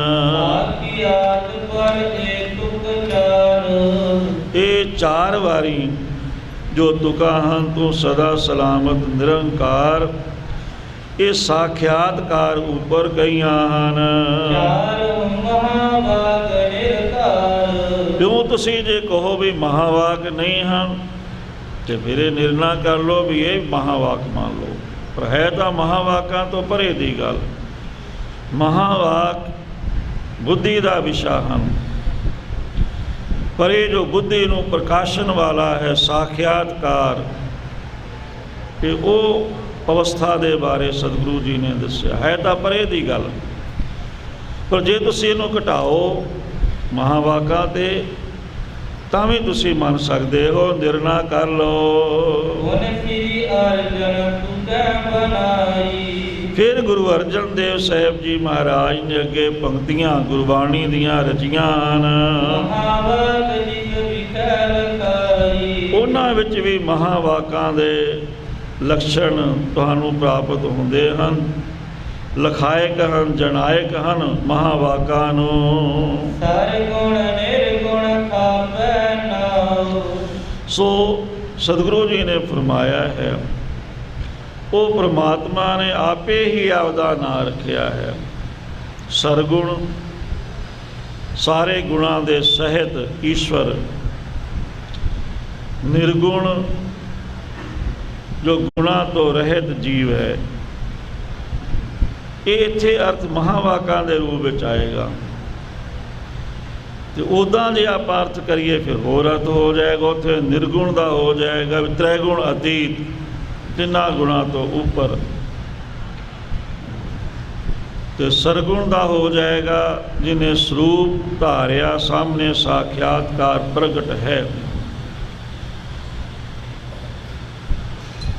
ਇਹ 4 ਵਾਰੀ ਜੋ ਤੁਕਾਂ ਹਨ, ਤੂੰ ਸਦਾ ਸਲਾਮਤ ਨਿਰੰਕਾਰ, ਇਹ ਸਾਖਿਆਤਕਾਰ ਉੱਪਰ ਕਹੀਆਂ ਹਨ। ਕਿਉਂ ਤੁਸੀਂ ਜੇ ਕਹੋ ਵੀ ਮਹਾਵਾਕ ਨਹੀਂ ਹਨ, ਤੇ ਫਿਰ ਇਹ ਨਿਰਣਾ ਕਰ ਲਓ ਵੀ ਇਹ ਮਹਾਵਾਕ ਮੰਨ ਲਓ, ਪਰ ਹੈ ਤਾਂ ਮਹਾਵਾਕਾਂ ਤੋਂ ਪਰੇ ਦੀ ਗੱਲ। ਮਹਾਵਾਕ ਬੁੱਧੀ ਦਾ ਵਿਸ਼ਾ ਹਨ, ਪਰ ਇਹ ਜੋ ਬੁੱਧੀ ਨੂੰ ਪ੍ਰਕਾਸ਼ਨ ਵਾਲਾ ਹੈ ਸਾਖਿਆਤਕਾਰ, ਕਿ ਉਹ ਅਵਸਥਾ ਦੇ ਬਾਰੇ ਸਤਿਗੁਰੂ ਜੀ ਨੇ ਦੱਸਿਆ। ਹੈ ਤਾਂ ਪਰੇ ਦੀ ਗੱਲ, ਪਰ ਜੇ ਤੁਸੀਂ ਇਹਨੂੰ ਘਟਾਓ ਮਹਾਵਾਕਾਂ ਤੇ, ਤਾਂ ਵੀ ਤੁਸੀਂ ਮੰਨ ਸਕਦੇ ਹੋ। ਨਿਰਣਾ ਕਰ ਲਓ। ਫਿਰ ਗੁਰੂ ਅਰਜਨ ਦੇਵ ਸਾਹਿਬ ਜੀ ਮਹਾਰਾਜ ਨੇ ਅੱਗੇ ਪੰਕਤੀਆਂ ਗੁਰਬਾਣੀ ਦੀਆਂ ਰਚੀਆਂ ਹਨ। ਉਹਨਾਂ ਵਿੱਚ ਵੀ ਮਹਾਵਾਕਾਂ ਦੇ ਲਕਸ਼ਣ ਤੁਹਾਨੂੰ ਪ੍ਰਾਪਤ ਹੁੰਦੇ ਹਨ। ਲਖਾਇਕ ਹਨ, ਜਨਾਇਕ ਹਨ ਮਹਾਵਾਕਾਂ ਨੂੰ। ਸੋ ਸਤਿਗੁਰੂ ਜੀ ਨੇ ਫਰਮਾਇਆ ਹੈ, ਉਹ ਪ੍ਰਮਾਤਮਾ ਨੇ ਆਪੇ ਹੀ ਆਪਦਾ ਨਾਂ ਰੱਖਿਆ ਹੈ। ਸਰਗੁਣ, ਸਾਰੇ ਗੁਣਾਂ ਦੇ ਸਹਿਤ ਈਸ਼ਵਰ। ਨਿਰਗੁਣ, ਜੋ ਗੁਣਾਂ ਤੋਂ ਰਹਿਤ ਜੀਵ ਹੈ। ਇਹ ਇੱਥੇ ਅਰਥ ਮਹਾਵਾਕਾਂ ਦੇ ਰੂਪ ਵਿੱਚ ਆਏਗਾ, ਤੇ ਉੱਦਾਂ ਜੇ ਆਪਾਂ ਅਰਥ ਕਰੀਏ ਫਿਰ ਹੋਰ ਅਰਥ ਹੋ ਜਾਏਗਾ। ਉੱਥੇ ਨਿਰਗੁਣ ਦਾ ਹੋ ਜਾਏਗਾ ਤ੍ਰੈਗੁਣ ਅਤੀਤ, ਤਿੰਨਾਂ ਗੁਣਾਂ ਤੋਂ ਉੱਪਰ। ਤੇ ਸਰਗੁਣ ਦਾ ਹੋ ਜਾਏਗਾ ਜਿਹਨੇ ਸਰੂਪ ਧਾਰਿਆ, ਸਾਹਮਣੇ ਸਾਖਿਆਤਕਾਰ ਪ੍ਰਗਟ ਹੈ।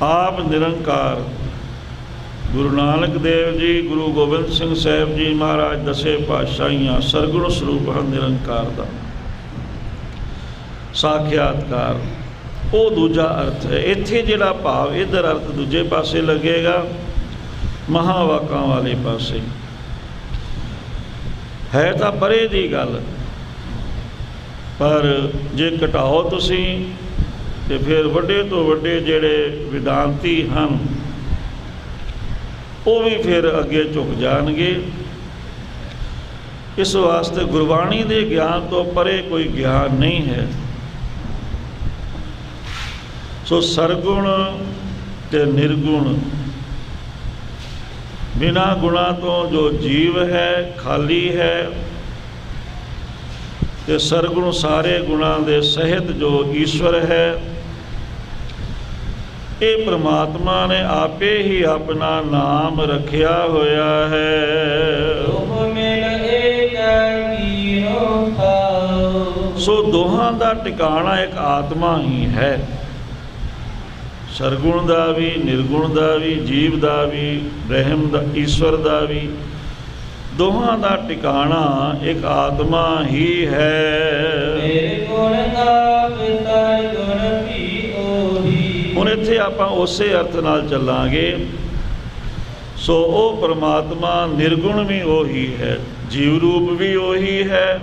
ਆਪ ਨਿਰੰਕਾਰ। ਗੁਰੂ ਨਾਨਕ ਦੇਵ ਜੀ, ਗੁਰੂ ਗੋਬਿੰਦ ਸਿੰਘ ਸਾਹਿਬ ਜੀ ਮਹਾਰਾਜ ਦਸੇ ਪਾਤਸ਼ਾਹੀਆਂ ਸਰਗੁਣ ਸਰੂਪ ਹਨ ਨਿਰੰਕਾਰ ਦਾ। ਸਾਖਿਆਤਕਾਰ ਉਹ ਦੂਜਾ ਅਰਥ ਹੈ। ਇੱਥੇ ਜਿਹੜਾ ਭਾਵ ਇੱਧਰ ਅਰਥ ਦੂਜੇ ਪਾਸੇ ਲੱਗੇਗਾ, ਮਹਾਵਾਕਾਂ ਵਾਲੇ ਪਾਸੇ। ਹੈ ਤਾਂ ਪਰੇ ਦੀ ਗੱਲ, ਪਰ ਜੇ ਘਟਾਓ ਤੁਸੀਂ ਤੇ ਫਿਰ ਵੱਡੇ ਤੋਂ ਵੱਡੇ ਜਿਹੜੇ ਵਿਦਾਂਤੀ ਹਨ ਉਹ ਵੀ ਫਿਰ ਅੱਗੇ ਝੁਕ ਜਾਣਗੇ। ਇਸ ਵਾਸਤੇ ਗੁਰਬਾਣੀ ਦੇ ਗਿਆਨ ਤੋਂ ਪਰੇ ਕੋਈ ਗਿਆਨ ਨਹੀਂ ਹੈ। ਸੋ ਸਰਗੁਣ ਤੇ ਨਿਰਗੁਣ, ਬਿਨਾਂ ਗੁਣਾਂ ਤੋਂ ਜੋ ਜੀਵ ਹੈ ਖਾਲੀ ਹੈ, ਤੇ ਸਰਗੁਣ ਸਾਰੇ ਗੁਣਾਂ ਦੇ ਸਹਿਤ ਜੋ ਈਸ਼ਵਰ ਹੈ। ਇਹ ਪ੍ਰਮਾਤਮਾ ਨੇ ਆਪੇ ਹੀ ਆਪਣਾ ਨਾਮ ਰੱਖਿਆ ਹੋਇਆ ਹੈ। ਸੋ ਦੋਹਾਂ ਦਾ ਟਿਕਾਣਾ ਇੱਕ ਆਤਮਾ ਹੀ ਹੈ। ਸਰਗੁਣ ਦਾ ਵੀ, ਨਿਰਗੁਣ ਦਾ ਵੀ, ਜੀਵ ਦਾ ਵੀ, ਬ੍ਰਹਮ ਦਾ, ਈਸ਼ਵਰ ਦਾ ਵੀ, ਦੋਹਾਂ ਦਾ ਟਿਕਾਣਾ ਇੱਕ ਆਤਮਾ ਹੀ ਹੈ। ਹੁਣ ਇੱਥੇ ਆਪਾਂ ਉਸੇ ਅਰਥ ਨਾਲ ਚੱਲਾਂਗੇ ਸੋ ਉਹ ਪਰਮਾਤਮਾ ਨਿਰਗੁਣ ਵੀ ਉਹੀ ਹੈ, ਜੀਵ ਰੂਪ ਵੀ ਉਹੀ ਹੈ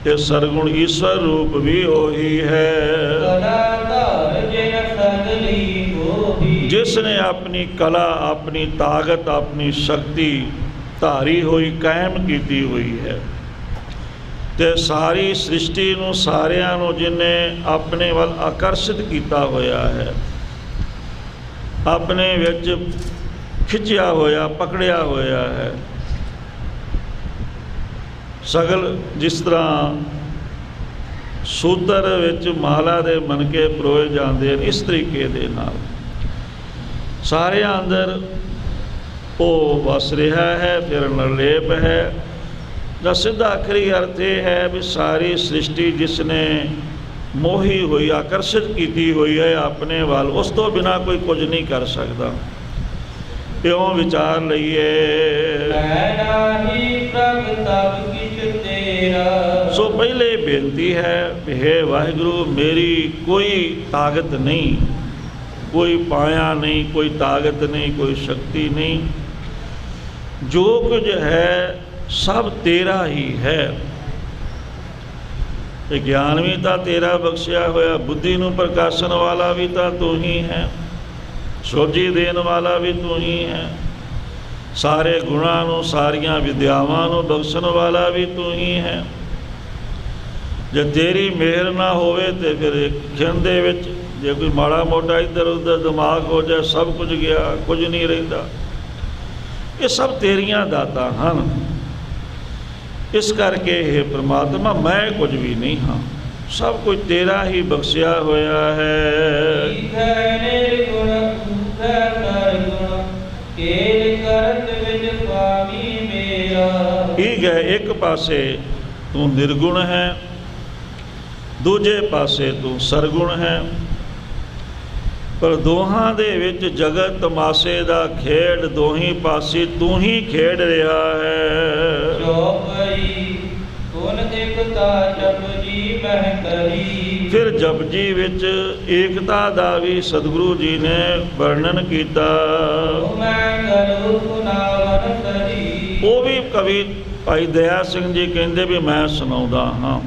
ਤੇ ਸਰਗੁਣ ਈਸ਼ਵਰ ਰੂਪ ਵੀ ਉਹੀ ਹੈ। ਜਿਸ ਨੇ ਆਪਣੀ ਕਲਾ, ਆਪਣੀ ਤਾਕਤ, ਆਪਣੀ ਸ਼ਕਤੀ ਧਾਰੀ ਹੋਈ, ਕਾਇਮ ਕੀਤੀ ਹੋਈ ਹੈ ਤੇ ਸਾਰੀ ਸ੍ਰਿਸ਼ਟੀ ਨੂੰ, ਸਾਰਿਆਂ ਨੂੰ ਜਿਹਨੇ ਆਪਣੇ ਵੱਲ ਆਕਰਸ਼ਿਤ ਕੀਤਾ ਹੋਇਆ ਹੈ, ਆਪਣੇ ਵਿੱਚ ਖਿੱਚਿਆ ਹੋਇਆ, ਪਕੜਿਆ ਹੋਇਆ ਹੈ। ਸਗਲ ਜਿਸ ਤਰ੍ਹਾਂ ਸੂਤਰ ਵਿੱਚ ਮਾਲਾ ਦੇ ਮਣਕੇ ਪਰੋਏ ਜਾਂਦੇ ਹਨ, ਇਸ ਤਰੀਕੇ ਦੇ ਨਾਲ ਸਾਰਿਆਂ ਅੰਦਰ ਉਹ ਵਸ ਰਿਹਾ ਹੈ, ਫਿਰ ਨਿਰਲੇਪ ਹੈ। ਦਾ ਸਿੱਧਾ ਆਖਰੀ ਅਰਥ ਇਹ ਹੈ ਵੀ ਸਾਰੀ ਸ੍ਰਿਸ਼ਟੀ ਜਿਸ ਨੇ ਮੋਹੀ ਹੋਈ, ਆਕਰਸ਼ਿਤ ਕੀਤੀ ਹੋਈ ਹੈ ਆਪਣੇ ਵੱਲ, ਉਸ ਤੋਂ ਬਿਨਾਂ ਕੋਈ ਕੁਝ ਨਹੀਂ ਕਰ ਸਕਦਾ। ਇਉਂ ਵਿਚਾਰ ਲਈਏ। ਸੋ ਪਹਿਲੇ ਬੇਨਤੀ ਹੈ ਵੀ ਹੇ ਵਾਹਿਗੁਰੂ, ਮੇਰੀ ਕੋਈ ਤਾਕਤ ਨਹੀਂ, ਕੋਈ ਪਾਇਆ ਨਹੀਂ, ਕੋਈ ਤਾਕਤ ਨਹੀਂ, ਕੋਈ ਸ਼ਕਤੀ ਨਹੀਂ। ਜੋ ਕੁਝ ਹੈ ਸਭ ਤੇਰਾ ਹੀ ਹੈ। ਇਹ ਗਿਆਨ ਵੀ ਤਾਂ ਤੇਰਾ ਬਖਸ਼ਿਆ ਹੋਇਆ, ਬੁੱਧੀ ਨੂੰ ਪ੍ਰਕਾਸ਼ਨ ਵਾਲਾ ਵੀ ਤਾਂ ਤੂੰ ਹੀ ਹੈ, ਸੋਝੀ ਦੇਣ ਵਾਲਾ ਵੀ ਤੂੰ ਹੀ ਹੈ, ਸਾਰੇ ਗੁਣਾਂ ਨੂੰ, ਸਾਰੀਆਂ ਵਿਦਿਆਵਾਂ ਨੂੰ ਬਖਸ਼ਣ ਵਾਲਾ ਵੀ ਤੂੰ ਹੀ ਹੈ। ਜੇ ਤੇਰੀ ਮਿਹਰ ਨਾ ਹੋਵੇ ਤੇ ਫਿਰ ਇੱਕ ਖਿਣ ਦੇ ਵਿੱਚ ਜੇ ਕੋਈ ਮਾੜਾ ਮੋਟਾ ਇੱਧਰ ਉੱਧਰ ਦਿਮਾਗ ਹੋ ਜਾਏ, ਸਭ ਕੁਝ ਗਿਆ, ਕੁਝ ਨਹੀਂ ਰਹਿੰਦਾ। ਇਹ ਸਭ ਤੇਰੀਆਂ ਦਾਤਾਂ ਹਨ। ਇਸ ਕਰਕੇ ਇਹ ਪ੍ਰਮਾਤਮਾ, ਮੈਂ ਕੁਝ ਵੀ ਨਹੀਂ ਹਾਂ, ਸਭ ਕੁਝ ਤੇਰਾ ਹੀ ਬਖਸ਼ਿਆ ਹੋਇਆ ਹੈ। ਠੀਕ ਹੈ, ਇੱਕ ਪਾਸੇ ਤੂੰ ਨਿਰਗੁਣ ਹੈ, ਦੂਜੇ ਪਾਸੇ ਤੂੰ ਸਰਗੁਣ ਹੈ, ਪਰ ਦੋਹਾਂ ਦੇ ਵਿੱਚ ਜਗਤ ਤਮਾਸ਼ੇ ਦਾ ਖੇਡ, ਦੋਹੀਂ ਪਾਸੇ ਤੂੰ ਹੀ ਖੇਡ ਰਿਹਾ ਹੈ। ਫਿਰ ਜਪਜੀ ਵਿੱਚ ਏਕਤਾ ਦਾ ਵੀ ਸਤਿਗੁਰੂ ਜੀ ਨੇ ਵਰਣਨ ਕੀਤਾ। ਉਹ ਵੀ ਕਵੀ ਭਾਈ ਦਇਆ ਸਿੰਘ ਜੀ ਕਹਿੰਦੇ ਵੀ ਮੈਂ ਸੁਣਾਉਂਦਾ ਹਾਂ।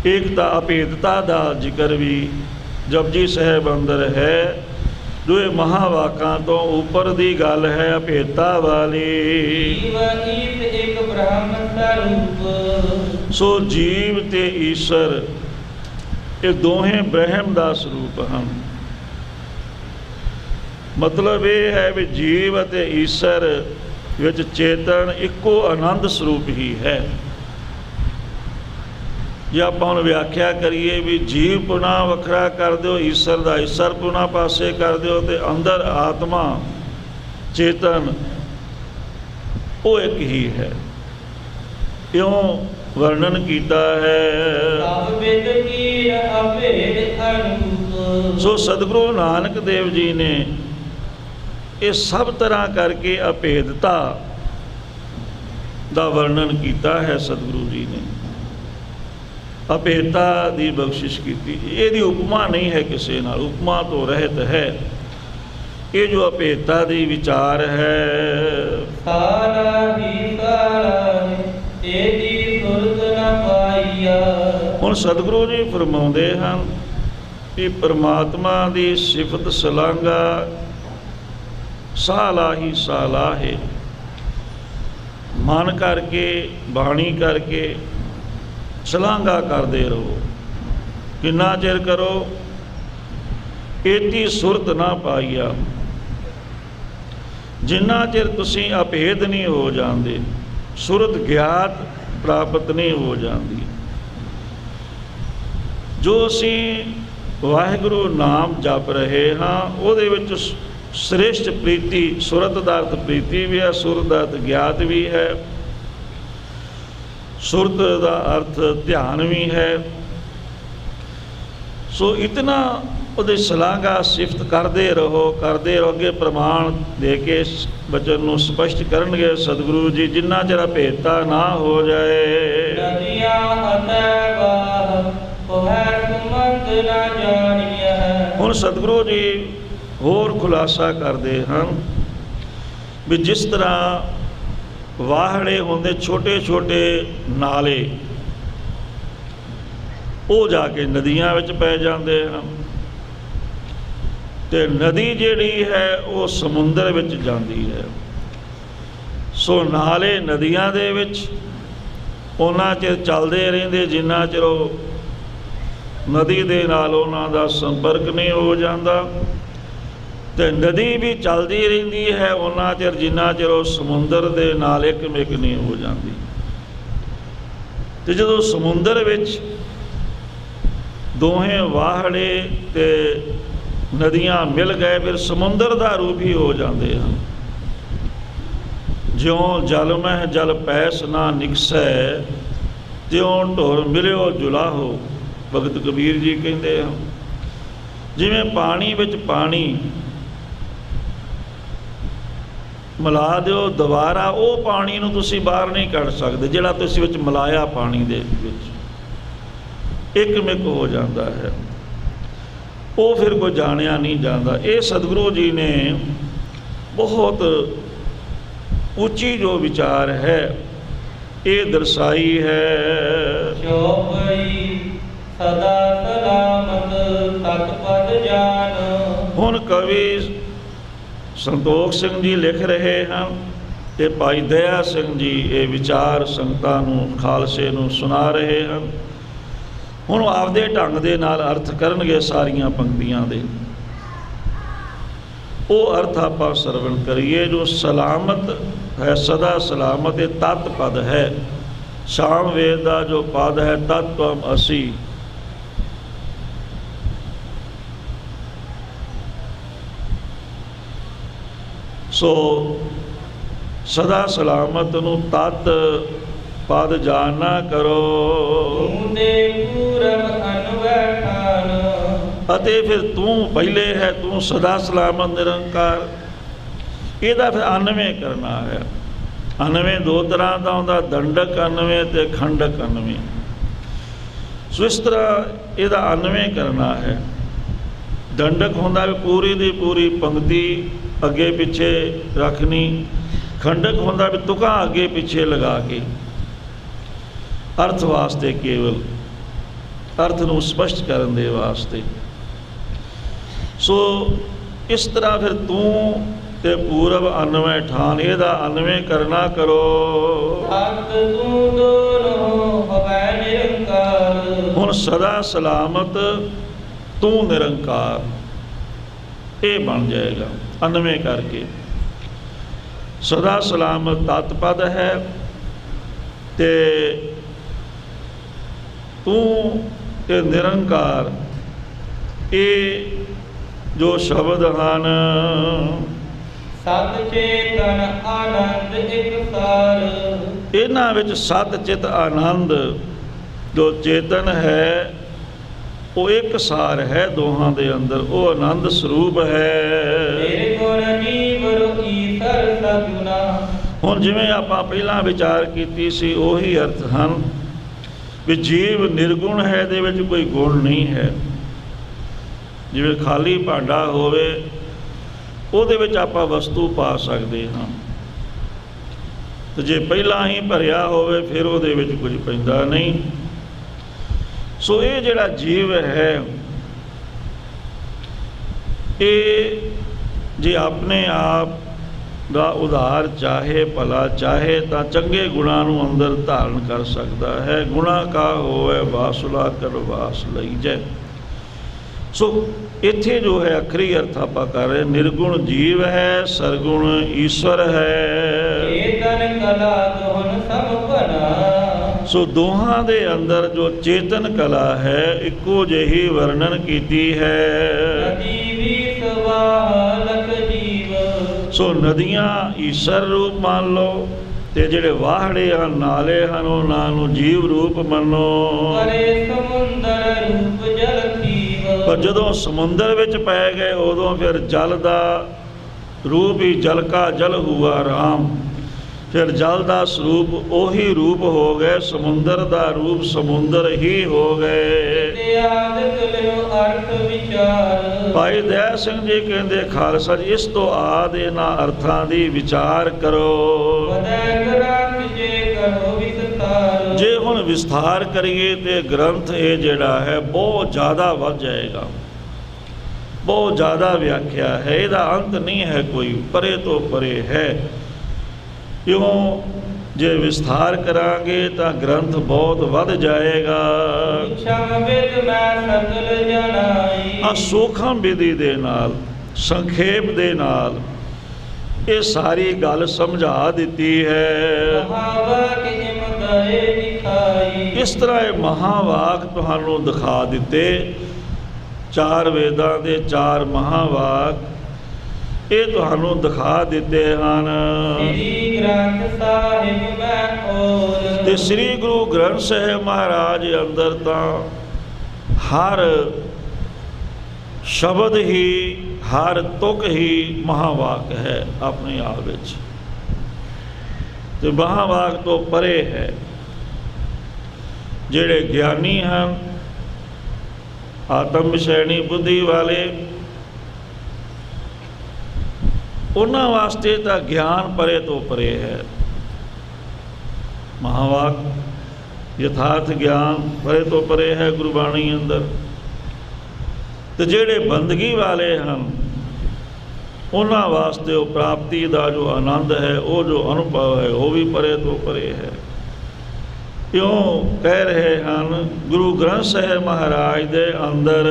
ਏਕਤਾ, ਅਭੇਦਤਾ ਦਾ ਜ਼ਿਕਰ ਵੀ ਜਪਜੀ ਸਾਹਿਬ ਅੰਦਰ ਹੈ, ਜੋ ਇਹ ਮਹਾਵਾਕਾਂ ਤੋਂ ਉੱਪਰ ਦੀ ਗੱਲ ਹੈ, ਅਭੇਦਤਾ ਵਾਲੀ। ਸੋ ਜੀਵ ਤੇ ਈਸ਼ਵਰ ਇਹ ਦੋਹੇ ਬ੍ਰਹਮ ਦਾ ਸਰੂਪ ਹਨ। ਮਤਲਬ ਇਹ ਹੈ ਵੀ ਜੀਵ ਅਤੇ ਈਸ਼ਵਰ ਵਿੱਚ ਚੇਤਨ ਇੱਕੋ ਆਨੰਦ ਸਰੂਪ ਹੀ ਹੈ। ਜੇ ਆਪਾਂ ਹੁਣ ਵਿਆਖਿਆ ਕਰੀਏ ਵੀ ਜੀਵ ਪੁਣਾ ਵੱਖਰਾ ਕਰ ਦਿਓ, ਈਸ਼ਵਰ ਦਾ ਈਸ਼ਵਰ ਪੁਣਾ ਪਾਸੇ ਕਰ ਦਿਓ, ਤੇ ਅੰਦਰ ਆਤਮਾ ਚੇਤਨ ਉਹ ਇੱਕ ਹੀ ਹੈ। ਇਉਂ ਵਰਣਨ ਕੀਤਾ ਹੈ। ਸੋ ਸਤਿਗੁਰੂ ਨਾਨਕ ਦੇਵ ਜੀ ਨੇ ਇਹ ਸਭ ਤਰ੍ਹਾਂ ਕਰਕੇ ਅਭੇਦਤਾ ਦਾ ਵਰਣਨ ਕੀਤਾ ਹੈ। ਸਤਿਗੁਰੂ ਜੀ ਨੇ ਅਭੇਦਤਾ ਦੀ ਬਖਸ਼ਿਸ਼ ਕੀਤੀ। ਇਹਦੀ ਉਪਮਾ ਨਹੀਂ ਹੈ ਕਿਸੇ ਨਾਲ, ਉਪਮਾ ਤੋਂ ਰਹਿਤ ਹੈ। ਇਹ ਜੋ ਅਭੇਦਤਾ ਦੀ ਵਿਚਾਰ ਹੈ, ਹੁਣ ਸਤਿਗੁਰੂ ਜੀ ਫਰਮਾਉਂਦੇ ਹਨ ਕਿ ਪਰਮਾਤਮਾ ਦੀ ਸਿਫਤ ਸਲਾਘਾ ਸਾਲਾਹੀ ਸਾਲਾਹੇ, ਮਨ ਕਰਕੇ, ਬਾਣੀ ਕਰਕੇ ਸ਼ਲਾਘਾ ਕਰਦੇ ਰਹੋ। ਕਿੰਨਾ ਚਿਰ ਕਰੋ? ਏਤੀ ਸੁਰਤ ਨਾ ਪਾਈਆ, ਜਿੰਨਾ ਚਿਰ ਤੁਸੀਂ ਅਭੇਦ ਨਹੀਂ ਹੋ ਜਾਂਦੇ, ਸੁਰਤ ਗਿਆਤ ਪ੍ਰਾਪਤ ਨਹੀਂ ਹੋ ਜਾਂਦੀ। ਜੋ ਅਸੀਂ ਵਾਹਿਗੁਰੂ ਨਾਮ ਜਪ ਰਹੇ ਹਾਂ, ਉਹਦੇ ਵਿੱਚ ਸ੍ਰੇਸ਼ਟ ਪ੍ਰੀਤੀ, ਸੁਰਤ ਦਾ ਅਰਥ ਪ੍ਰੀਤੀ ਵੀ ਹੈ, ਸੁਰਤ ਦਾ ਅਰਥ ਗਿਆਤ ਵੀ ਹੈ, ਸੁਰਤ ਦਾ ਅਰਥ ਧਿਆਨ ਵੀ ਹੈ। ਸੋ ਇਤਨਾ ਉਹਦੀ ਸ਼ਲਾਘਾ ਸਿਫਤ ਕਰਦੇ ਰਹੋ, ਕਰਦੇ ਰਹੋ। ਅੱਗੇ ਪ੍ਰਮਾਣ ਦੇ ਕੇ ਬਚਨ ਨੂੰ ਸਪਸ਼ਟ ਕਰਨਗੇ ਸਤਿਗੁਰੂ ਜੀ, ਜਿੰਨਾ ਚਿਰ ਭੇਦਤਾ ਨਾ ਹੋ ਜਾਏ। ਹੁਣ ਸਤਿਗੁਰੂ ਜੀ ਹੋਰ ਖੁਲਾਸਾ ਕਰਦੇ ਹਨ ਵੀ ਜਿਸ ਤਰ੍ਹਾਂ ਵਾਹੜੇ ਹੁੰਦੇ ਛੋਟੇ ਛੋਟੇ ਨਾਲੇ, ਉਹ ਜਾ ਕੇ ਨਦੀਆਂ ਵਿੱਚ ਪੈ ਜਾਂਦੇ ਹਨ, ਅਤੇ ਨਦੀ ਜਿਹੜੀ ਹੈ ਉਹ ਸਮੁੰਦਰ ਵਿੱਚ ਜਾਂਦੀ ਹੈ। ਸੋ ਨਾਲੇ ਨਦੀਆਂ ਦੇ ਵਿੱਚ ਉਹਨਾਂ ਚਿਰ ਚੱਲਦੇ ਰਹਿੰਦੇ ਜਿੰਨਾ ਚਿਰ ਉਹ ਨਦੀ ਦੇ ਨਾਲ ਉਹਨਾਂ ਦਾ ਸੰਪਰਕ ਨਹੀਂ ਹੋ ਜਾਂਦਾ, ਅਤੇ ਨਦੀ ਵੀ ਚੱਲਦੀ ਰਹਿੰਦੀ ਹੈ ਉਹਨਾਂ ਚਿਰ ਜਿੰਨਾ ਚਿਰ ਉਹ ਸਮੁੰਦਰ ਦੇ ਨਾਲ ਇੱਕਮਿਕ ਨਹੀਂ ਹੋ ਜਾਂਦੀ। ਅਤੇ ਜਦੋਂ ਸਮੁੰਦਰ ਵਿੱਚ ਦੋਹੇ ਵਾਹੜੇ ਅਤੇ ਨਦੀਆਂ ਮਿਲ ਗਏ, ਫਿਰ ਸਮੁੰਦਰ ਦਾ ਰੂਪ ਹੀ ਹੋ ਜਾਂਦੇ ਹਨ। ਜਿਉਂ ਜਲ ਮਹਿ ਜਲ ਪੈਸ ਨਾ ਨਿਕਸੈ, ਤਿਉਂ ਢੁਰ ਮਿਲਿਓ ਜੁਲਾਹੋ, ਭਗਤ ਕਬੀਰ ਜੀ ਕਹਿੰਦੇ ਹਨ। ਜਿਵੇਂ ਪਾਣੀ ਵਿੱਚ ਪਾਣੀ ਮਿਲਾ ਦਿਓ ਦੁਬਾਰਾ, ਉਹ ਪਾਣੀ ਨੂੰ ਤੁਸੀਂ ਬਾਹਰ ਨਹੀਂ ਕੱਢ ਸਕਦੇ ਜਿਹੜਾ ਤੁਸੀਂ ਵਿੱਚ ਮਿਲਾਇਆ ਪਾਣੀ ਦੇ ਵਿੱਚ ਇੱਕਮਿਕ ਹੋ ਜਾਂਦਾ ਹੈ, ਉਹ ਫਿਰ ਕੋਈ ਜਾਣਿਆ ਨਹੀਂ ਜਾਂਦਾ। ਇਹ ਸਤਿਗੁਰੂ ਜੀ ਨੇ ਬਹੁਤ ਉੱਚੀ ਜੋ ਵਿਚਾਰ ਹੈ ਇਹ ਦਰਸਾਈ ਹੈ। ਚੌਪਈ ਸਦਾ ਸਲਾਮਤ ਤਤ ਪਦ ਜਾਨ। ਹੁਣ ਕਵੀ ਸੰਤੋਖ ਸਿੰਘ ਜੀ ਲਿਖ ਰਹੇ ਹਨ ਅਤੇ ਭਾਈ ਦਇਆ ਸਿੰਘ ਜੀ ਇਹ ਵਿਚਾਰ ਸੰਗਤਾਂ ਨੂੰ, ਖਾਲਸੇ ਨੂੰ ਸੁਣਾ ਰਹੇ ਹਨ। ਹੁਣ ਉਹ ਆਪਦੇ ਢੰਗ ਦੇ ਨਾਲ ਅਰਥ ਕਰਨਗੇ ਸਾਰੀਆਂ ਪੰਕਤੀਆਂ ਦੇ। ਉਹ ਅਰਥ ਆਪਾਂ ਸਰਵਣ ਕਰੀਏ। ਜੋ ਸਲਾਮਤ ਹੈ, ਸਦਾ ਸਲਾਮਤ, ਇਹ ਤਤ ਪਦ ਹੈ। ਸਾਮ ਵੇਦ ਦਾ ਜੋ ਪਦ ਹੈ, ਤਤ ਤਵਮ ਅਸੀਂ। ਸੋ ਸਦਾ ਸਲਾਮਤ ਨੂੰ ਤਤ ਪਦ ਜਾਣਾ ਕਰੋ, ਅਤੇ ਫਿਰ ਤੂੰ ਪਹਿਲੇ ਹੈ, ਤੂੰ ਸਦਾ ਸਲਾਮਤ ਨਿਰੰਕਾਰ। ਇਹਦਾ ਫਿਰ ਅਨਵੇਂ ਕਰਨਾ ਹੈ। ਅਨਵੇਂ ਦੋ ਤਰ੍ਹਾਂ ਦਾ ਹੁੰਦਾ, ਦੰਡਕ ਅਨਵੇਂ ਅਤੇ ਖੰਡਕ ਅਨਵੇਂ। ਸੋ ਇਸ ਤਰ੍ਹਾਂ ਇਹਦਾ ਅਨਵੇਂ ਕਰਨਾ ਹੈ। ਦੰਡਕ ਹੁੰਦਾ ਵੀ ਪੂਰੀ ਦੀ ਪੂਰੀ ਪੰਕਤੀ ਅੱਗੇ ਪਿੱਛੇ ਰੱਖਣੀ, ਖੰਡਕ ਹੁੰਦਾ ਵੀ ਤੁਕਾਂ ਅੱਗੇ ਪਿੱਛੇ ਲਗਾ ਕੇ ਅਰਥ ਵਾਸਤੇ, ਕੇਵਲ ਅਰਥ ਨੂੰ ਸਪਸ਼ਟ ਕਰਨ ਦੇ ਵਾਸਤੇ। ਸੋ ਇਸ ਤਰ੍ਹਾਂ ਫਿਰ ਤੂੰ ਤੇ ਪੂਰਬ ਅਨਵੇਂ ਠਾਨ, ਇਹਦਾ ਅਨਵੇਂ ਕਰਨਾ ਕਰੋ। ਹੁਣ ਸਦਾ ਸਲਾਮਤ ਤੂੰ ਨਿਰੰਕਾਰ, ਇਹ ਬਣ ਜਾਏਗਾ ਅਨਵੇਂ ਕਰਕੇ। ਸਦਾ ਸਲਾਮਤ ਤਤ ਪਦ ਹੈ, ਅਤੇ ਤੂੰ ਤੇ ਨਿਰੰਕਾਰ ਇਹ ਜੋ ਸ਼ਬਦ ਹਨ। ਸਤ ਚੇਤਨ ਆਨੰਦ ਇੱਕ ਸਾਰ, ਇਹਨਾਂ ਵਿੱਚ ਸਤ ਚਿਤ ਆਨੰਦ ਜੋ ਚੇਤਨ ਹੈ ਉਹ ਇੱਕ ਸਾਰ ਹੈ ਦੋਹਾਂ ਦੇ ਅੰਦਰ, ਉਹ ਆਨੰਦ ਸਰੂਪ ਹੈ। ਹੁਣ ਜਿਵੇਂ ਆਪਾਂ ਪਹਿਲਾਂ ਵਿਚਾਰ ਕੀਤੀ ਸੀ ਉਹੀ ਅਰਥ ਹਨ ਵੀ ਜੀਵ ਨਿਰਗੁਣ ਹੈ, ਇਹਦੇ ਵਿੱਚ ਕੋਈ ਗੁਣ ਨਹੀਂ ਹੈ। ਜਿਵੇਂ ਖਾਲੀ ਭਾਂਡਾ ਹੋਵੇ ਉਹਦੇ ਵਿੱਚ ਆਪਾਂ ਵਸਤੂ ਪਾ ਸਕਦੇ ਹਾਂ, ਅਤੇ ਜੇ ਪਹਿਲਾਂ ਹੀ ਭਰਿਆ ਹੋਵੇ ਫਿਰ ਉਹਦੇ ਵਿੱਚ ਕੁਝ ਪੈਂਦਾ ਨਹੀਂ। ਸੋ ਇਹ ਜਿਹੜਾ ਜੀਵ ਹੈ ਇਹ ਜੇ ਆਪਣੇ ਆਪ ਦਾ ਉਧਾਰ ਚਾਹੇ, ਭਲਾ ਚਾਹੇ, ਤਾਂ ਚੰਗੇ ਗੁਣਾਂ ਨੂੰ ਅੰਦਰ ਧਾਰਨ ਕਰ ਸਕਦਾ ਹੈ। ਗੁਣਾ ਕਾ ਹੋਵੇ ਵਾਸੁਲਾ ਕਰ ਵਾਸ ਲਈ ਜੈ। ਸੋ ਇੱਥੇ ਜੋ ਹੈ ਅਖਰੀ ਅਰਥ ਆਪਾਂ ਕਰ ਰਹੇ, ਨਿਰਗੁਣ ਜੀਵ ਹੈ, ਸਰਗੁਣ ਈਸ਼ਵਰ ਹੈ। ਚੇਤਨ ਕਲਾ ਦੋਹਨ ਸਭ ਭਲਾ। ਸੋ ਦੋਹਾਂ ਦੇ ਅੰਦਰ ਜੋ ਚੇਤਨ ਕਲਾ ਹੈ ਇੱਕੋ ਜਿਹੀ ਵਰਣਨ ਕੀਤੀ ਹੈ। ਸੋ ਨਦੀਆਂ ਈਸ਼ਰ ਰੂਪ ਮੰਨ ਲਓ, ਅਤੇ ਜਿਹੜੇ ਵਾਹੜੇ ਹਨ, ਨਾਲੇ ਹਨ, ਉਹਨਾਂ ਨੂੰ ਜੀਵ ਰੂਪ ਮੰਨੋ। ਪਰ ਜਦੋਂ ਸਮੁੰਦਰ ਵਿੱਚ ਪੈ ਗਏ ਉਦੋਂ ਫਿਰ ਜਲ ਦਾ ਰੂਪ ਹੀ ਜਲ ਕਾ ਜਲ ਹੁਆ ਰਾਮ। ਫਿਰ ਜਲ ਦਾ ਸਰੂਪ ਉਹੀ ਰੂਪ ਹੋ ਗਏ, ਸਮੁੰਦਰ ਦਾ ਰੂਪ ਸਮੁੰਦਰ ਹੀ ਹੋ ਗਏ। ਤੇ ਆਦਿਕ ਲਿਓ ਅਰਥ ਵਿਚਾਰ। ਭਾਈ ਦਇਆ ਸਿੰਘ ਜੀ ਕਹਿੰਦੇ ਖਾਲਸਾ ਜੀ, ਇਸ ਤੋਂ ਆਦ ਇਹਨਾਂ ਅਰਥਾਂ ਦੀ ਵਿਚਾਰ ਕਰੋ। ਵਧੈ ਗ੍ਰੰਥ ਜੇ ਕਰੋ ਵਿਸਥਾਰ। ਜੇ ਹੁਣ ਵਿਸਥਾਰ ਕਰੀਏ ਤੇ ਗ੍ਰੰਥ ਇਹ ਜਿਹੜਾ ਹੈ ਬਹੁਤ ਜ਼ਿਆਦਾ ਵੱਧ ਜਾਏਗਾ, ਬਹੁਤ ਜ਼ਿਆਦਾ ਵਿਆਖਿਆ ਹੈ, ਇਹਦਾ ਅੰਤ ਨਹੀਂ ਹੈ ਕੋਈ, ਪਰੇ ਤੋਂ ਪਰੇ ਹੈ। ਕਿਉਂ? ਜੇ ਵਿਸਥਾਰ ਕਰਾਂਗੇ ਤਾਂ ਗ੍ਰੰਥ ਬਹੁਤ ਵੱਧ ਜਾਏਗਾ। ਸੂਖਮ ਵਿਦ ਮੈਂ ਸਤਲ ਜਨਾਈ। ਆ ਸੂਖਮ ਵਿਧੀ ਦੇ ਨਾਲ, ਸੰਖੇਪ ਦੇ ਨਾਲ ਇਹ ਸਾਰੀ ਗੱਲ ਸਮਝਾ ਦਿੱਤੀ ਹੈ। ਮਹਾਵਾਕ ਇਮਦਰੇ ਦਿਖਾਈ। ਇਸ ਤਰ੍ਹਾਂ ਇਹ ਮਹਾਵਾਕ ਤੁਹਾਨੂੰ ਦਿਖਾ ਦਿੱਤੇ, 4 ਵੇਦਾਂ ਦੇ 4 ਮਹਾਵਾਕ ਇਹ ਤੁਹਾਨੂੰ ਦਿਖਾ ਦਿੱਤੇ ਹਨ। ਸ੍ਰੀ ਗ੍ਰੰਥ ਸਾਹਿਬ ਮੈਂ ਔਰ। ਤੇ ਸ੍ਰੀ ਗੁਰੂ ਗ੍ਰੰਥ ਸਾਹਿਬ ਮਹਾਰਾਜ ਅੰਦਰ ਤਾਂ ਹਰ ਸ਼ਬਦ ਹੀ, ਹਰ ਤੁਕ ਹੀ ਮਹਾਵਾਕ ਹੈ ਆਪਣੇ ਆਪ ਵਿੱਚ, ਤੇ ਮਹਾਵਾਕ ਤੋਂ ਪਰੇ ਹੈ। ਜਿਹੜੇ ਗਿਆਨੀ ਹਨ, ਆਤਮ ਵਿਸ਼ੈਣੀ ਬੁੱਧੀ ਵਾਲੇ, ਉਹਨਾਂ ਵਾਸਤੇ ਤਾਂ ਗਿਆਨ ਪਰੇ ਤੋਂ ਪਰੇ ਹੈ। ਮਹਾਵਾਕ ਯਥਾਰਥ ਗਿਆਨ ਪਰੇ ਤੋਂ ਪਰੇ ਹੈ ਗੁਰਬਾਣੀ ਅੰਦਰ। ਤੇ ਜਿਹੜੇ ਬੰਦਗੀ ਵਾਲੇ ਹਨ, ਉਹਨਾਂ ਵਾਸਤੇ ਉਹ ਪ੍ਰਾਪਤੀ ਦਾ ਜੋ ਆਨੰਦ ਹੈ, ਉਹ ਜੋ ਅਨੁਭਵ ਹੈ, ਉਹ ਵੀ ਪਰੇ ਤੋਂ ਪਰੇ ਹੈ। ਕਿਉਂ ਕਹਿ ਰਹੇ ਹਨ ਗੁਰੂ ਗ੍ਰੰਥ ਸਾਹਿਬ ਮਹਾਰਾਜ ਦੇ ਅੰਦਰ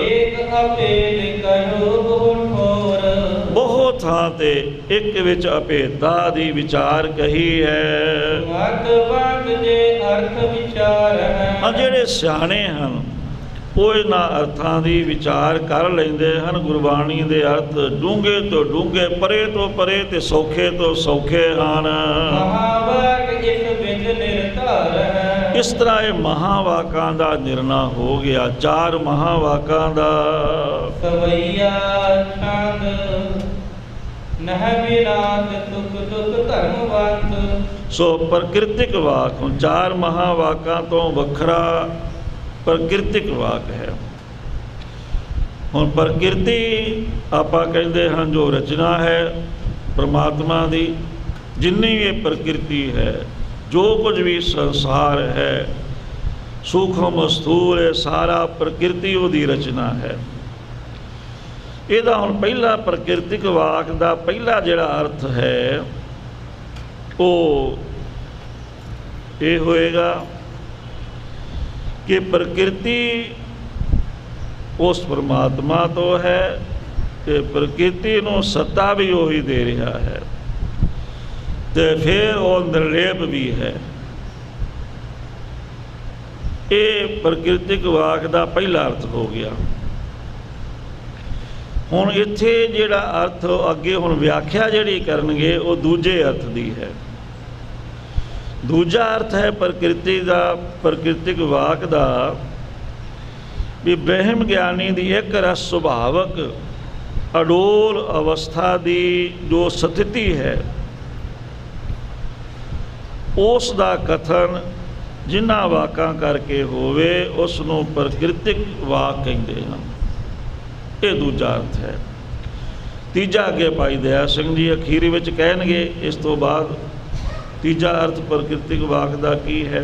ਏਕ ਅਭੇਦ ਕਹਿਓ ਬਹੁਤ ਠੋਰ। ਬਹੁਤ ਥਾਂ ਤੇ ਇੱਕ ਵਿੱਚ ਅਭੇਦਤਾ ਦੀ ਵਿਚਾਰ ਕਹੀ ਹੈ। ਵਕ ਵਕ ਜੇ ਅਰਥ ਵਿਚਾਰ ਹੈ। ਆ ਜਿਹੜੇ ਸਿਆਣੇ ਹਨ ਉਹ ਇਹਨਾਂ ਅਰਥਾਂ ਦੀ ਵਿਚਾਰ ਕਰ ਲੈਂਦੇ ਹਨ। ਗੁਰਬਾਣੀ ਦੇ ਅਰਥ ਡੂੰਘੇ ਤੋਂ ਡੂੰਘੇ, ਪਰੇ ਤੋਂ ਪਰੇ ਤੇ ਸੌਖੇ ਤੋਂ ਸੌਖੇ ਹਨ। ਮਹਾਵਾਕ ਇਸ ਵਿੱਚ ਨਿਰਧਾਰ ਹੈ। ਇਸ ਤਰ੍ਹਾਂ ਇਹ ਮਹਾਵਾਕਾਂ ਦਾ ਨਿਰਣਾ ਹੋ ਗਿਆ, 4 ਮਹਾਵਾਕਾਂ ਦਾ। ਸਵਈਆ ਛੰਦ ਨਹਿ ਬਿਨਾਤ ਤੁਕ ਤੁਕ ਧਰਮਵੰਤ। ਸੋ ਪ੍ਰਕਿਰਤਿਕ ਵਾਕ, ਹੁਣ 4 ਮਹਾਵਾਕਾਂ ਤੋਂ ਵੱਖਰਾ ਪ੍ਰਕਿਰਤਿਕ ਵਾਕ ਹੈ। ਹੁਣ ਪ੍ਰਕਿਰਤੀ ਆਪਾਂ ਕਹਿੰਦੇ ਹਨ ਜੋ ਰਚਨਾ ਹੈ ਪ੍ਰਮਾਤਮਾ ਦੀ, ਜਿੰਨੀ ਵੀ ਇਹ ਪ੍ਰਕਿਰਤੀ ਹੈ, ਜੋ ਕੁਝ ਵੀ ਸੰਸਾਰ ਹੈ, ਸੂਖਮ ਸਥੂਲ, ਇਹ ਸਾਰਾ ਪ੍ਰਕਿਰਤੀ ਉਹਦੀ ਰਚਨਾ ਹੈ। ਇਹਦਾ ਹੁਣ ਪਹਿਲਾ ਪ੍ਰਕਿਰਤਿਕ ਵਾਕ ਦਾ ਪਹਿਲਾ ਜਿਹੜਾ ਅਰਥ ਹੈ ਉਹ ਇਹ ਹੋਏਗਾ ਕਿ ਪ੍ਰਕਿਰਤੀ ਉਸ ਪਰਮਾਤਮਾ ਤੋਂ ਹੈ, ਤੇ ਪ੍ਰਕਿਰਤੀ ਨੂੰ ਸੱਤਾ ਵੀ ਉਹੀ ਦੇ ਰਿਹਾ ਹੈ, ਤੇ ਫਿਰ ਉਹ ਨਿਰਲੇਪ ਵੀ ਹੈ। ਇਹ ਪ੍ਰਕਿਰਤਿਕ ਵਾਕ ਦਾ ਪਹਿਲਾ ਅਰਥ ਹੋ ਗਿਆ। ਹੁਣ ਇੱਥੇ ਜਿਹੜਾ ਅਰਥ ਅੱਗੇ ਹੁਣ ਵਿਆਖਿਆ ਜਿਹੜੀ ਕਰਨਗੇ ਉਹ ਦੂਜੇ ਅਰਥ ਦੀ ਹੈ। ਦੂਜਾ ਅਰਥ ਹੈ ਪ੍ਰਕਿਰਤੀ ਦਾ, ਪ੍ਰਕਿਰਤਿਕ ਵਾਕ ਦਾ, ਵੀ ਬ੍ਰਹਮ ਗਿਆਨੀ ਦੀ ਇੱਕ ਰਸ ਸੁਭਾਵਕ ਅਡੋਲ ਅਵਸਥਾ ਦੀ ਜੋ ਸਥਿਤੀ ਹੈ, ਉਸ ਦਾ ਕਥਨ ਜਿਨ੍ਹਾਂ ਵਾਕਾਂ ਕਰਕੇ ਹੋਵੇ ਉਸ ਨੂੰ ਪ੍ਰਕਿਰਤਿਕ ਵਾਕ ਕਹਿੰਦੇ ਹਨ। ਇਹ ਦੂਜਾ ਅਰਥ ਹੈ। ਤੀਜਾ ਅੱਗੇ ਭਾਈ ਦਇਆ ਸਿੰਘ ਜੀ ਅਖੀਰ ਵਿੱਚ ਕਹਿਣਗੇ। ਇਸ ਤੋਂ ਬਾਅਦ ਤੀਜਾ ਅਰਥ ਪ੍ਰਕਿਰਤਿਕ ਵਾਕ ਦਾ ਕੀ ਹੈ।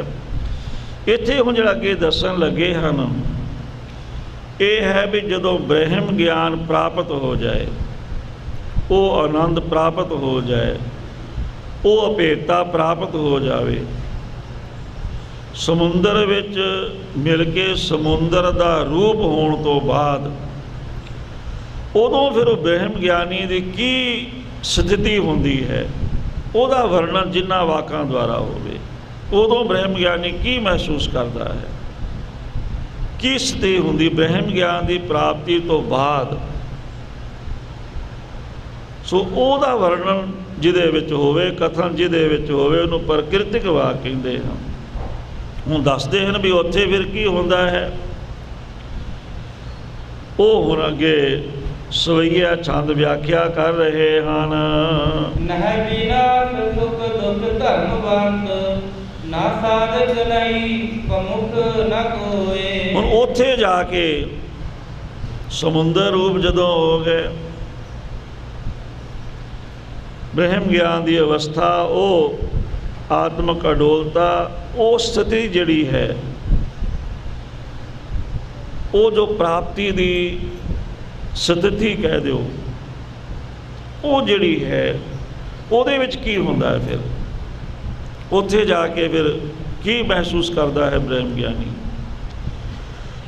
ਇੱਥੇ ਹੁਣ ਜਿਹੜਾ ਅੱਗੇ ਦੱਸਣ ਲੱਗੇ ਹਨ ਇਹ ਹੈ ਵੀ ਜਦੋਂ ਬ੍ਰਹਮ ਗਿਆਨ ਪ੍ਰਾਪਤ ਹੋ ਜਾਏ, ਉਹ ਆਨੰਦ ਪ੍ਰਾਪਤ ਹੋ ਜਾਏ, ਉਹ ਅਭੇਦਤਾ ਪ੍ਰਾਪਤ ਹੋ ਜਾਵੇ, ਸਮੁੰਦਰ ਵਿੱਚ ਮਿਲ ਕੇ ਸਮੁੰਦਰ ਦਾ ਰੂਪ ਹੋਣ ਤੋਂ ਬਾਅਦ ਉਦੋਂ ਫਿਰ ਉਹ ਬ੍ਰਹਮ ਗਿਆਨੀ ਦੀ ਕੀ ਸਥਿਤੀ ਹੁੰਦੀ ਹੈ ਉਹਦਾ ਵਰਣਨ ਜਿਨ੍ਹਾਂ ਵਾਕਾਂ ਦੁਆਰਾ ਹੋਵੇ। ਉਦੋਂ ਬ੍ਰਹਮ ਗਿਆਨੀ ਕੀ ਮਹਿਸੂਸ ਕਰਦਾ ਹੈ, ਕੀ ਸਥਿਤੀ ਹੁੰਦੀ ਬ੍ਰਹਮ ਗਿਆਨ ਦੀ ਪ੍ਰਾਪਤੀ ਤੋਂ ਬਾਅਦ। ਸੋ ਉਹਦਾ ਵਰਣਨ ਜਿਹਦੇ ਵਿੱਚ ਹੋਵੇ, ਕਥਨ ਜਿਹਦੇ ਵਿੱਚ ਹੋਵੇ, ਉਹਨੂੰ ਪ੍ਰਕਿਰਤਿਕ ਵਾਕ ਕਹਿੰਦੇ ਹਨ। ਹੁਣ ਦੱਸਦੇ ਹਨ ਵੀ ਉੱਥੇ ਫਿਰ ਕੀ ਹੁੰਦਾ ਹੈ। ਉਹ ਹੁਣ ਅੱਗੇ ਸਵਈਆ ਛੰਦ ਵਿਆਖਿਆ ਕਰ ਰਹੇ ਹਨ। ਨਹਿ ਬਿਨਾਸ ਸੁਖ ਦੁਖ ਧਰਮਵੰਤ, ਨਾ ਸਾਧਕ ਨਹੀਂ ਪਮੁਖ ਨ ਕੋਏ। ਹੁਣ ਉੱਥੇ ਜਾ ਕੇ ਸਮੁੰਦਰ ਰੂਪ ਜਦੋਂ ਹੋ ਗਏ, ਬ੍ਰਹਮ ਗਿਆਨ ਦੀ ਅਵਸਥਾ, ਉਹ ਆਤਮਿਕ ਅਡੋਲਤਾ, ਉਹ ਸਥਿਤੀ ਜਿਹੜੀ ਹੈ, ਉਹ ਜੋ ਪ੍ਰਾਪਤੀ ਦੀ ਸਥਿਤੀ ਕਹਿ ਦਿਓ, ਉਹ ਜਿਹੜੀ ਹੈ, ਉਹਦੇ ਵਿੱਚ ਕੀ ਹੁੰਦਾ ਹੈ? ਫਿਰ ਉੱਥੇ ਜਾ ਕੇ ਫਿਰ ਕੀ ਮਹਿਸੂਸ ਕਰਦਾ ਹੈ ਬ੍ਰਹਮ ਗਿਆਨੀ?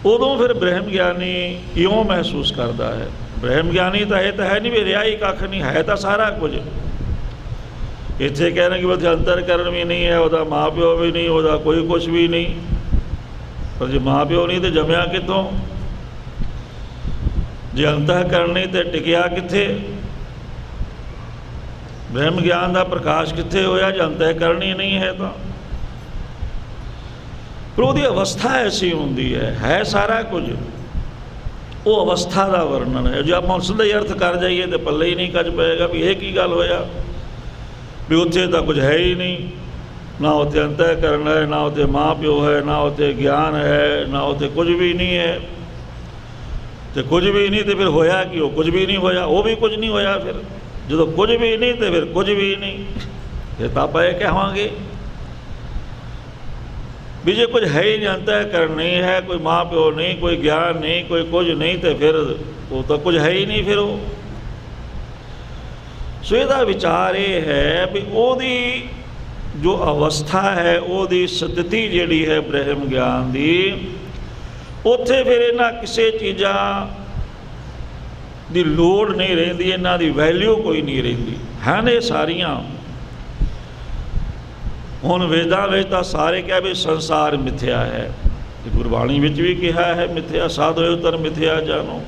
ਉਦੋਂ ਫਿਰ ਬ੍ਰਹਮ ਗਿਆਨੀ ਇਉਂ ਮਹਿਸੂਸ ਕਰਦਾ ਹੈ, ਬ੍ਰਹਮ ਗਿਆਨੀ ਤਾਂ ਇਹ ਤਾਂ ਹੈ ਨਹੀਂ ਵੀ ਰਿਹਾ ਹੀ ਕੱਖ ਨਹੀਂ, ਹੈ ਤਾਂ ਸਾਰਾ ਕੁਝ। ਇੱਥੇ ਕਹਿ ਰਹੇ ਕਿ ਉਹਦੇ ਅੰਤਰਕਰਨ ਵੀ ਨਹੀਂ ਹੈ, ਉਹਦਾ ਮਾਂ ਪਿਓ ਵੀ ਨਹੀਂ, ਉਹਦਾ ਕੋਈ ਕੁਛ ਵੀ ਨਹੀਂ। ਪਰ ਜੇ ਮਾਂ ਪਿਓ ਨਹੀਂ ਤਾਂ ਜੰਮਿਆ ਕਿੱਥੋਂ? ਜੇ ਅੰਤःਕਰਨ ਨਹੀਂ ਤਾਂ ਟਿਕਿਆ ਕਿੱਥੇ? ਬ੍ਰਹਮ ਗਿਆਨ ਦਾ ਪ੍ਰਕਾਸ਼ ਕਿੱਥੇ ਹੋਇਆ ਜੇ ਅੰਤःਕਰਨ ਹੀ ਨਹੀਂ ਹੈ ਤਾਂ? ਪਰ ਉਹਦੀ ਅਵਸਥਾ ਐਸੀ ਹੁੰਦੀ ਹੈ ਸਾਰਾ ਕੁਝ, ਉਹ ਅਵਸਥਾ ਦਾ ਵਰਣਨ ਹੈ। ਜੇ ਆਪਾਂ ਉਸ ਦਾ ਅਰਥ ਕਰ ਜਾਈਏ ਤਾਂ ਪੱਲੇ ਹੀ ਨਹੀਂ ਕੱਜ ਪਏਗਾ ਵੀ ਇਹ ਕੀ ਗੱਲ ਹੋਇਆ, ਵੀ ਉੱਥੇ ਤਾਂ ਕੁਝ ਹੈ ਹੀ ਨਹੀਂ, ਨਾ ਉੱਥੇ ਅੰਤःਕਰਨ ਹੈ, ਨਾ ਉੱਥੇ ਮਾਂ ਪਿਓ ਹੈ, ਨਾ ਉੱਥੇ ਗਿਆਨ ਹੈ, ਨਾ ਉੱਥੇ ਕੁਝ ਵੀ ਨਹੀਂ ਹੈ। ਤੇ ਕੁਝ ਵੀ ਨਹੀਂ ਤੇ ਫਿਰ ਹੋਇਆ ਕਿ ਉਹ ਕੁਝ ਵੀ ਨਹੀਂ ਹੋਇਆ, ਉਹ ਵੀ ਕੁਝ ਨਹੀਂ ਹੋਇਆ। ਫਿਰ ਜਦੋਂ ਕੁਝ ਵੀ ਨਹੀਂ ਤੇ ਫਿਰ ਕੁਝ ਵੀ ਨਹੀਂ, ਫਿਰ ਤਾਂ ਆਪਾਂ ਇਹ ਕਹਾਂਗੇ ਵੀ ਜੇ ਕੁਝ ਹੈ ਹੀ ਨਹੀਂ, ਅੰਤःਕਰਨ ਨਹੀਂ ਹੈ, ਕੋਈ ਮਾਂ ਪਿਓ ਨਹੀਂ, ਕੋਈ ਗਿਆਨ ਨਹੀਂ, ਕੋਈ ਕੁਝ ਨਹੀਂ, ਤੇ ਫਿਰ ਉਹ ਤਾਂ ਕੁਝ ਹੈ ਹੀ ਨਹੀਂ। ਫਿਰ ਉਹ ਸੋ ਇਹਦਾ ਵਿਚਾਰ ਇਹ ਹੈ ਵੀ ਉਹਦੀ ਜੋ ਅਵਸਥਾ ਹੈ, ਉਹਦੀ ਸਥਿਤੀ ਜਿਹੜੀ ਹੈ ਬ੍ਰਹਮ ਗਿਆਨ ਦੀ, ਉੱਥੇ ਫਿਰ ਇਹਨਾਂ ਕਿਸੇ ਚੀਜ਼ਾਂ ਦੀ ਲੋੜ ਨਹੀਂ ਰਹਿੰਦੀ, ਇਹਨਾਂ ਦੀ ਵੈਲਿਊ ਕੋਈ ਨਹੀਂ ਰਹਿੰਦੀ ਹਨ ਇਹ ਸਾਰੀਆਂ। ਹੁਣ ਵੇਦਾਂ ਵਿੱਚ ਤਾਂ ਸਾਰੇ ਕਿਹਾ ਵੀ ਸੰਸਾਰ ਮਿਥਿਆ ਹੈ, ਤੇ ਗੁਰਬਾਣੀ ਵਿੱਚ ਵੀ ਕਿਹਾ ਹੈ ਮਿਥਿਆ ਸਾਧੋ ਤਰ ਮਿਥਿਆ ਜਾਣੋ।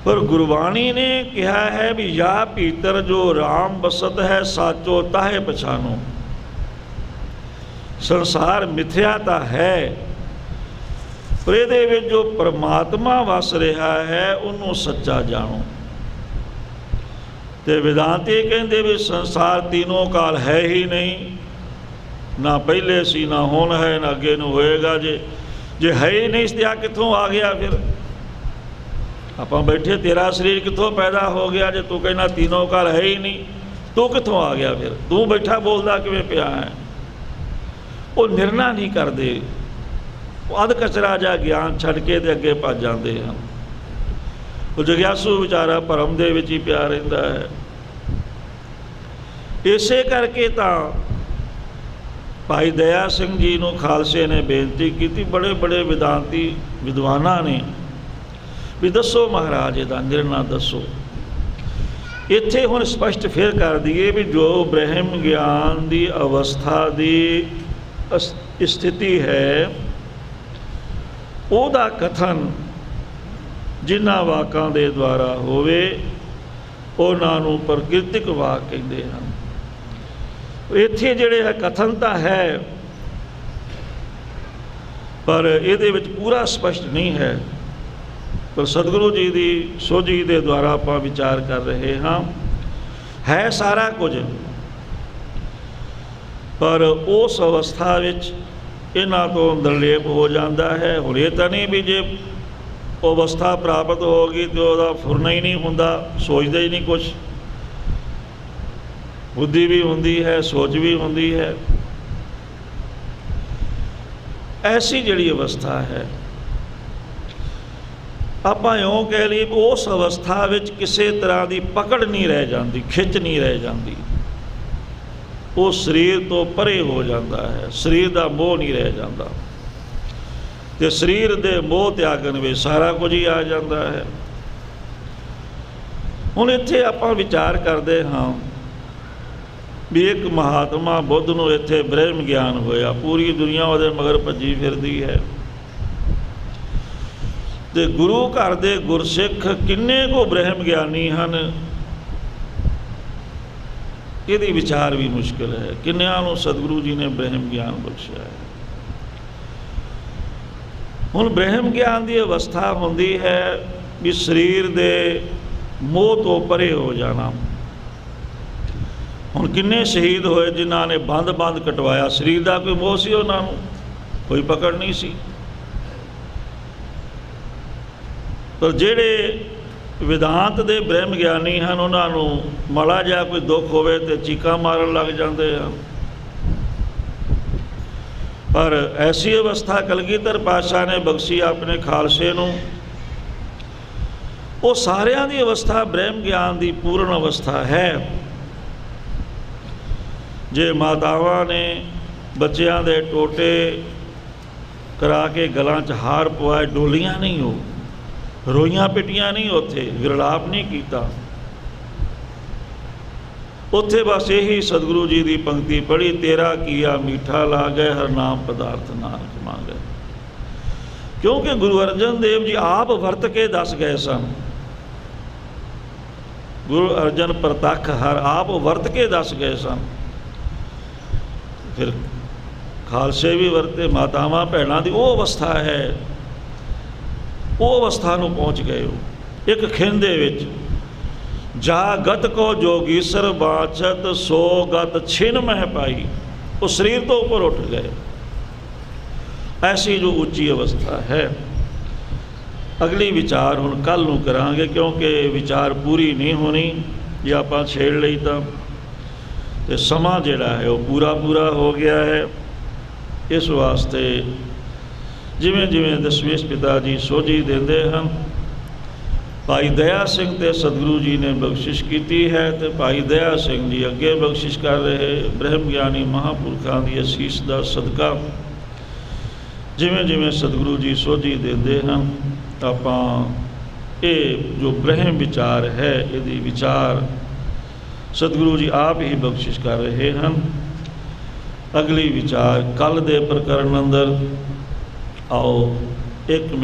ਪਰ ਗੁਰਬਾਣੀ ਨੇ ਕਿਹਾ ਹੈ ਵੀ ਯਾ ਭੀਤਰ ਜੋ ਰਾਮ ਬਸਤ ਹੈ, ਸਾਚੋ ਤਾਹੇ ਪਛਾਨੋ। ਸੰਸਾਰ ਮਿਥਿਆ ਤਾਂ ਹੈ, ਪਰ ਇਹਦੇ ਵਿੱਚ ਜੋ ਪਰਮਾਤਮਾ ਵਸ ਰਿਹਾ ਹੈ ਉਹਨੂੰ ਸੱਚਾ ਜਾਣੋ। ਤੇ ਵਿਦਾਂਤੀ ਕਹਿੰਦੇ ਵੀ ਸੰਸਾਰ ਤੀਨੋਂ ਕਾਲ ਹੈ ਹੀ ਨਹੀਂ, ਨਾ ਪਹਿਲੇ ਸੀ, ਨਾ ਹੁਣ ਹੈ, ਨਾ ਅੱਗੇ ਨੂੰ ਹੋਏਗਾ। ਜੇ ਹੈ ਹੀ ਨਹੀਂ ਤੇ ਆ ਕਿੱਥੋਂ ਆ ਗਿਆ? ਫਿਰ ਆਪਾਂ ਬੈਠੇ, ਤੇਰਾ ਸਰੀਰ ਕਿੱਥੋਂ ਪੈਦਾ ਹੋ ਗਿਆ? ਜੇ ਤੂੰ ਕਹਿੰਦਾ ਤੀਨੋਂ ਕਾਲ ਹੈ ਹੀ ਨਹੀਂ, ਤੂੰ ਕਿੱਥੋਂ ਆ ਗਿਆ? ਫਿਰ ਤੂੰ ਬੈਠਾ ਬੋਲਦਾ ਕਿਵੇਂ ਪਿਆ ਹੈ? ਉਹ ਨਿਰਣਾ ਨਹੀਂ ਕਰਦੇ, ਉਹ ਅੱਧ ਕਚਰਾ ਜਾ ਗਿਆਨ ਛੱਡ ਕੇ ਤੇ ਅੱਗੇ ਭੱਜ ਜਾਂਦੇ ਹਨ। ਉਹ ਜਗਿਆਸੂ ਵਿਚਾਰਾ ਭਰਮ ਦੇ ਵਿੱਚ ਹੀ ਪਿਆ ਰਹਿੰਦਾ ਹੈ। ਇਸੇ ਕਰਕੇ ਤਾਂ ਭਾਈ ਦਇਆ ਸਿੰਘ ਜੀ ਨੂੰ ਖਾਲਸੇ ਨੇ ਬੇਨਤੀ ਕੀਤੀ, ਬੜੇ ਬੜੇ ਵਿਦਾਂਤੀ ਵਿਦਵਾਨਾਂ ਨੇ, ਵੀ ਦੱਸੋ ਮਹਾਰਾਜ ਇਹਦਾ ਨਿਰਣਾ ਦੱਸੋ। ਇੱਥੇ ਹੁਣ ਸਪਸ਼ਟ ਫਿਰ ਕਰ ਦਈਏ ਵੀ ਜੋ ਬ੍ਰਹਮ ਗਿਆਨ ਦੀ ਅਵਸਥਾ ਦੀ ਸਥਿਤੀ ਹੈ, ਉਹਦਾ ਕਥਨ ਜਿਨ੍ਹਾਂ ਵਾਕਾਂ ਦੇ ਦੁਆਰਾ ਹੋਵੇ ਉਹਨਾਂ ਨੂੰ ਪ੍ਰਕਿਰਤਿਕ ਵਾਕ ਕਹਿੰਦੇ ਹਨ। ਇੱਥੇ ਜਿਹੜੇ ਹੈ ਕਥਨ ਤਾਂ ਹੈ, ਪਰ ਇਹਦੇ ਵਿੱਚ ਪੂਰਾ ਸਪਸ਼ਟ ਨਹੀਂ ਹੈ। ਪਰ ਸਤਿਗੁਰੂ ਜੀ ਦੀ ਸੋਝੀ ਦੇ ਦੁਆਰਾ ਆਪਾਂ ਵਿਚਾਰ ਕਰ ਰਹੇ ਹਾਂ, ਹੈ ਸਾਰਾ ਕੁਝ, ਪਰ ਉਸ ਅਵਸਥਾ ਵਿੱਚ ਇਹਨਾਂ ਤੋਂ ਨਿਰਲੇਪ ਹੋ ਜਾਂਦਾ ਹੈ। ਹੁਣ ਇਹ ਤਾਂ ਨਹੀਂ ਵੀ ਜੇ ਅਵਸਥਾ ਪ੍ਰਾਪਤ ਹੋ ਗਈ ਤੇ ਉਹਦਾ ਫੁਰਨਾ ਹੀ ਨਹੀਂ ਹੁੰਦਾ, ਸੋਚਦਾ ਹੀ ਨਹੀਂ ਕੁਛ, ਬੁੱਧੀ ਵੀ ਹੁੰਦੀ ਹੈ, ਸੋਚ ਵੀ ਹੁੰਦੀ ਹੈ। ਐਸੀ ਜਿਹੜੀ ਅਵਸਥਾ ਹੈ, ਆਪਾਂ ਇਉਂ ਕਹਿ ਲਈਏ ਉਸ ਅਵਸਥਾ ਵਿੱਚ ਕਿਸੇ ਤਰ੍ਹਾਂ ਦੀ ਪਕੜ ਨਹੀਂ ਰਹਿ ਜਾਂਦੀ, ਖਿੱਚ ਨਹੀਂ ਰਹਿ ਜਾਂਦੀ, ਉਹ ਸਰੀਰ ਤੋਂ ਪਰੇ ਹੋ ਜਾਂਦਾ ਹੈ, ਸਰੀਰ ਦਾ ਮੋਹ ਨਹੀਂ ਰਹਿ ਜਾਂਦਾ, ਤੇ ਸਰੀਰ ਦੇ ਮੋਹ ਤਿਆਗਣ ਵਿੱਚ ਸਾਰਾ ਕੁਝ ਹੀ ਆ ਜਾਂਦਾ ਹੈ। ਹੁਣ ਇੱਥੇ ਆਪਾਂ ਵਿਚਾਰ ਕਰਦੇ ਹਾਂ ਵੀ ਇੱਕ ਮਹਾਤਮਾ ਬੁੱਧ ਨੂੰ ਇੱਥੇ ਬ੍ਰਹਮ ਗਿਆਨ ਹੋਇਆ, ਪੂਰੀ ਦੁਨੀਆ ਉਹਦੇ ਮਗਰ ਭੱਜੀ ਫਿਰਦੀ ਹੈ, ਤੇ ਗੁਰੂ ਘਰ ਦੇ ਗੁਰਸਿੱਖ ਕਿੰਨੇ ਕੁ ਬ੍ਰਹਮ ਗਿਆਨੀ ਹਨ, ਇਹਦੀ ਵਿਚਾਰ ਵੀ ਮੁਸ਼ਕਿਲ ਹੈ। ਕਿੰਨਿਆਂ ਨੂੰ ਸਤਿਗੁਰੂ ਜੀ ਨੇ ਬ੍ਰਹਮ ਗਿਆਨ ਬਖਸ਼ਿਆ ਹੈ। ਹੁਣ ਬ੍ਰਹਮ ਗਿਆਨ ਦੀ ਅਵਸਥਾ ਹੁੰਦੀ ਹੈ ਵੀ ਸਰੀਰ ਦੇ ਮੋਹ ਤੋਂ ਪਰੇ ਹੋ ਜਾਣਾ। ਹੁਣ ਕਿੰਨੇ ਸ਼ਹੀਦ ਹੋਏ ਜਿਨ੍ਹਾਂ ਨੇ ਬੰਦ ਕਟਵਾਇਆ, ਸਰੀਰ ਦਾ ਕੋਈ ਮੋਹ ਸੀ ਉਹਨਾਂ ਨੂੰ, ਕੋਈ ਪਕੜ ਨਹੀਂ ਸੀ। ਪਰ ਜਿਹੜੇ ਵਿਦਾਂਤ ਦੇ ਬ੍ਰਹਮ ਗਿਆਨੀ ਹਨ ਉਹਨਾਂ ਨੂੰ ਮਾੜਾ ਜਿਹਾ ਕੋਈ ਦੁੱਖ ਹੋਵੇ ਤੇ ਚੀਕਾਂ ਮਾਰਨ ਲੱਗ ਜਾਂਦੇ ਹਨ। ਪਰ ਐਸੀ ਅਵਸਥਾ ਕਲਗੀਧਰ ਪਾਤਸ਼ਾਹ ਨੇ ਬਖਸ਼ੀ ਆਪਣੇ ਖਾਲਸੇ ਨੂੰ। ਉਹ ਸਾਰਿਆਂ ਦੀ ਅਵਸਥਾ ਬ੍ਰਹਮ ਗਿਆਨ ਦੀ ਪੂਰਨ ਅਵਸਥਾ ਹੈ। ਜੇ ਮਾਤਾਵਾਂ ਨੇ ਬੱਚਿਆਂ ਦੇ ਟੋਟੇ ਕਰਾ ਕੇ ਗਲਾਂ 'ਚ ਹਾਰ ਪਵਾਏ, ਡੋਲੀਆਂ ਨਹੀਂ, ਉਹ ਰੋਈਆਂ ਪਿੱਟੀਆਂ ਨਹੀਂ, ਉੱਥੇ ਵਿਰਲਾਪ ਨਹੀਂ ਕੀਤਾ। ਉੱਥੇ ਬਸ ਇਹੀ ਸਤਿਗੁਰੂ ਜੀ ਦੀ ਪੰਕਤੀ ਪੜ੍ਹੀ, ਤੇਰਾ ਕੀਆ ਮੀਠਾ ਲਾਗੈ ਹਰ ਨਾਮ ਪਦਾਰਥ ਨਾਨਕ ਮੰਗੈ। ਕਿਉਂਕਿ ਗੁਰੂ ਅਰਜਨ ਦੇਵ ਜੀ ਆਪ ਵਰਤ ਕੇ ਦੱਸ ਗਏ ਸਨ। ਗੁਰੂ ਅਰਜਨ ਪ੍ਰਤੱਖ ਹਰ ਆਪ ਵਰਤ ਕੇ ਦੱਸ ਗਏ ਸਨ। ਫਿਰ ਖਾਲਸੇ ਵੀ ਵਰਤੇ, ਮਾਤਾਵਾਂ ਭੈਣਾਂ ਦੀ ਉਹ ਅਵਸਥਾ ਹੈ, ਉਹ ਅਵਸਥਾ ਨੂੰ ਪਹੁੰਚ ਗਏ ਹੋ। ਇੱਕ ਖਿੰਦ ਦੇ ਵਿੱਚ ਜਾ ਗਤ ਕੋ ਜੋਗੀਸਰ ਬਾਛਤ ਸੋ ਗਤ ਛਿਨ ਮਹਿ ਪਾਈ, ਉਹ ਸਰੀਰ ਤੋਂ ਉੱਪਰ ਉੱਠ ਗਏ। ਐਸੀ ਜੋ ਉੱਚੀ ਅਵਸਥਾ ਹੈ। ਅਗਲੀ ਵਿਚਾਰ ਹੁਣ ਕੱਲ੍ਹ ਨੂੰ ਕਰਾਂਗੇ, ਕਿਉਂਕਿ ਵਿਚਾਰ ਪੂਰੀ ਨਹੀਂ ਹੋਣੀ ਜੇ ਆਪਾਂ ਛੇੜ ਲਈ ਤਾਂ, ਤੇ ਸਮਾਂ ਜਿਹੜਾ ਹੈ ਉਹ ਪੂਰਾ ਹੋ ਗਿਆ ਹੈ। ਇਸ ਵਾਸਤੇ ਜਿਵੇਂ ਜਿਵੇਂ ਦਸਵੇਂ ਪਿਤਾ ਜੀ ਸੋਝੀ ਦਿੰਦੇ ਹਨ, ਭਾਈ ਦਇਆ ਸਿੰਘ ਤੇ ਸਤਿਗੁਰੂ ਜੀ ਨੇ ਬਖਸ਼ਿਸ਼ ਕੀਤੀ ਹੈ, ਤੇ ਭਾਈ ਦਇਆ ਸਿੰਘ ਜੀ ਅੱਗੇ ਬਖਸ਼ਿਸ਼ ਕਰ ਰਹੇ ਬ੍ਰਹਮ ਗਿਆਨੀ ਮਹਾਂਪੁਰਖਾਂ ਦੀ ਅਸੀਸ ਦਾ ਸਦਕਾ ਜਿਵੇਂ ਜਿਵੇਂ ਸਤਿਗੁਰੂ ਜੀ ਸੋਝੀ ਦਿੰਦੇ ਹਨ, ਆਪਾਂ ਇਹ ਜੋ ਬ੍ਰਹਮ ਵਿਚਾਰ ਹੈ ਇਹਦੀ ਵਿਚਾਰ ਸਤਿਗੁਰੂ ਜੀ ਆਪ ਹੀ ਬਖਸ਼ਿਸ਼ ਕਰ ਰਹੇ ਹਨ। ਅਗਲੀ ਵਿਚਾਰ ਕੱਲ੍ਹ ਦੇ ਪ੍ਰਕਰਨ ਅੰਦਰ ਆਓ। 1 ਮਿੰਟ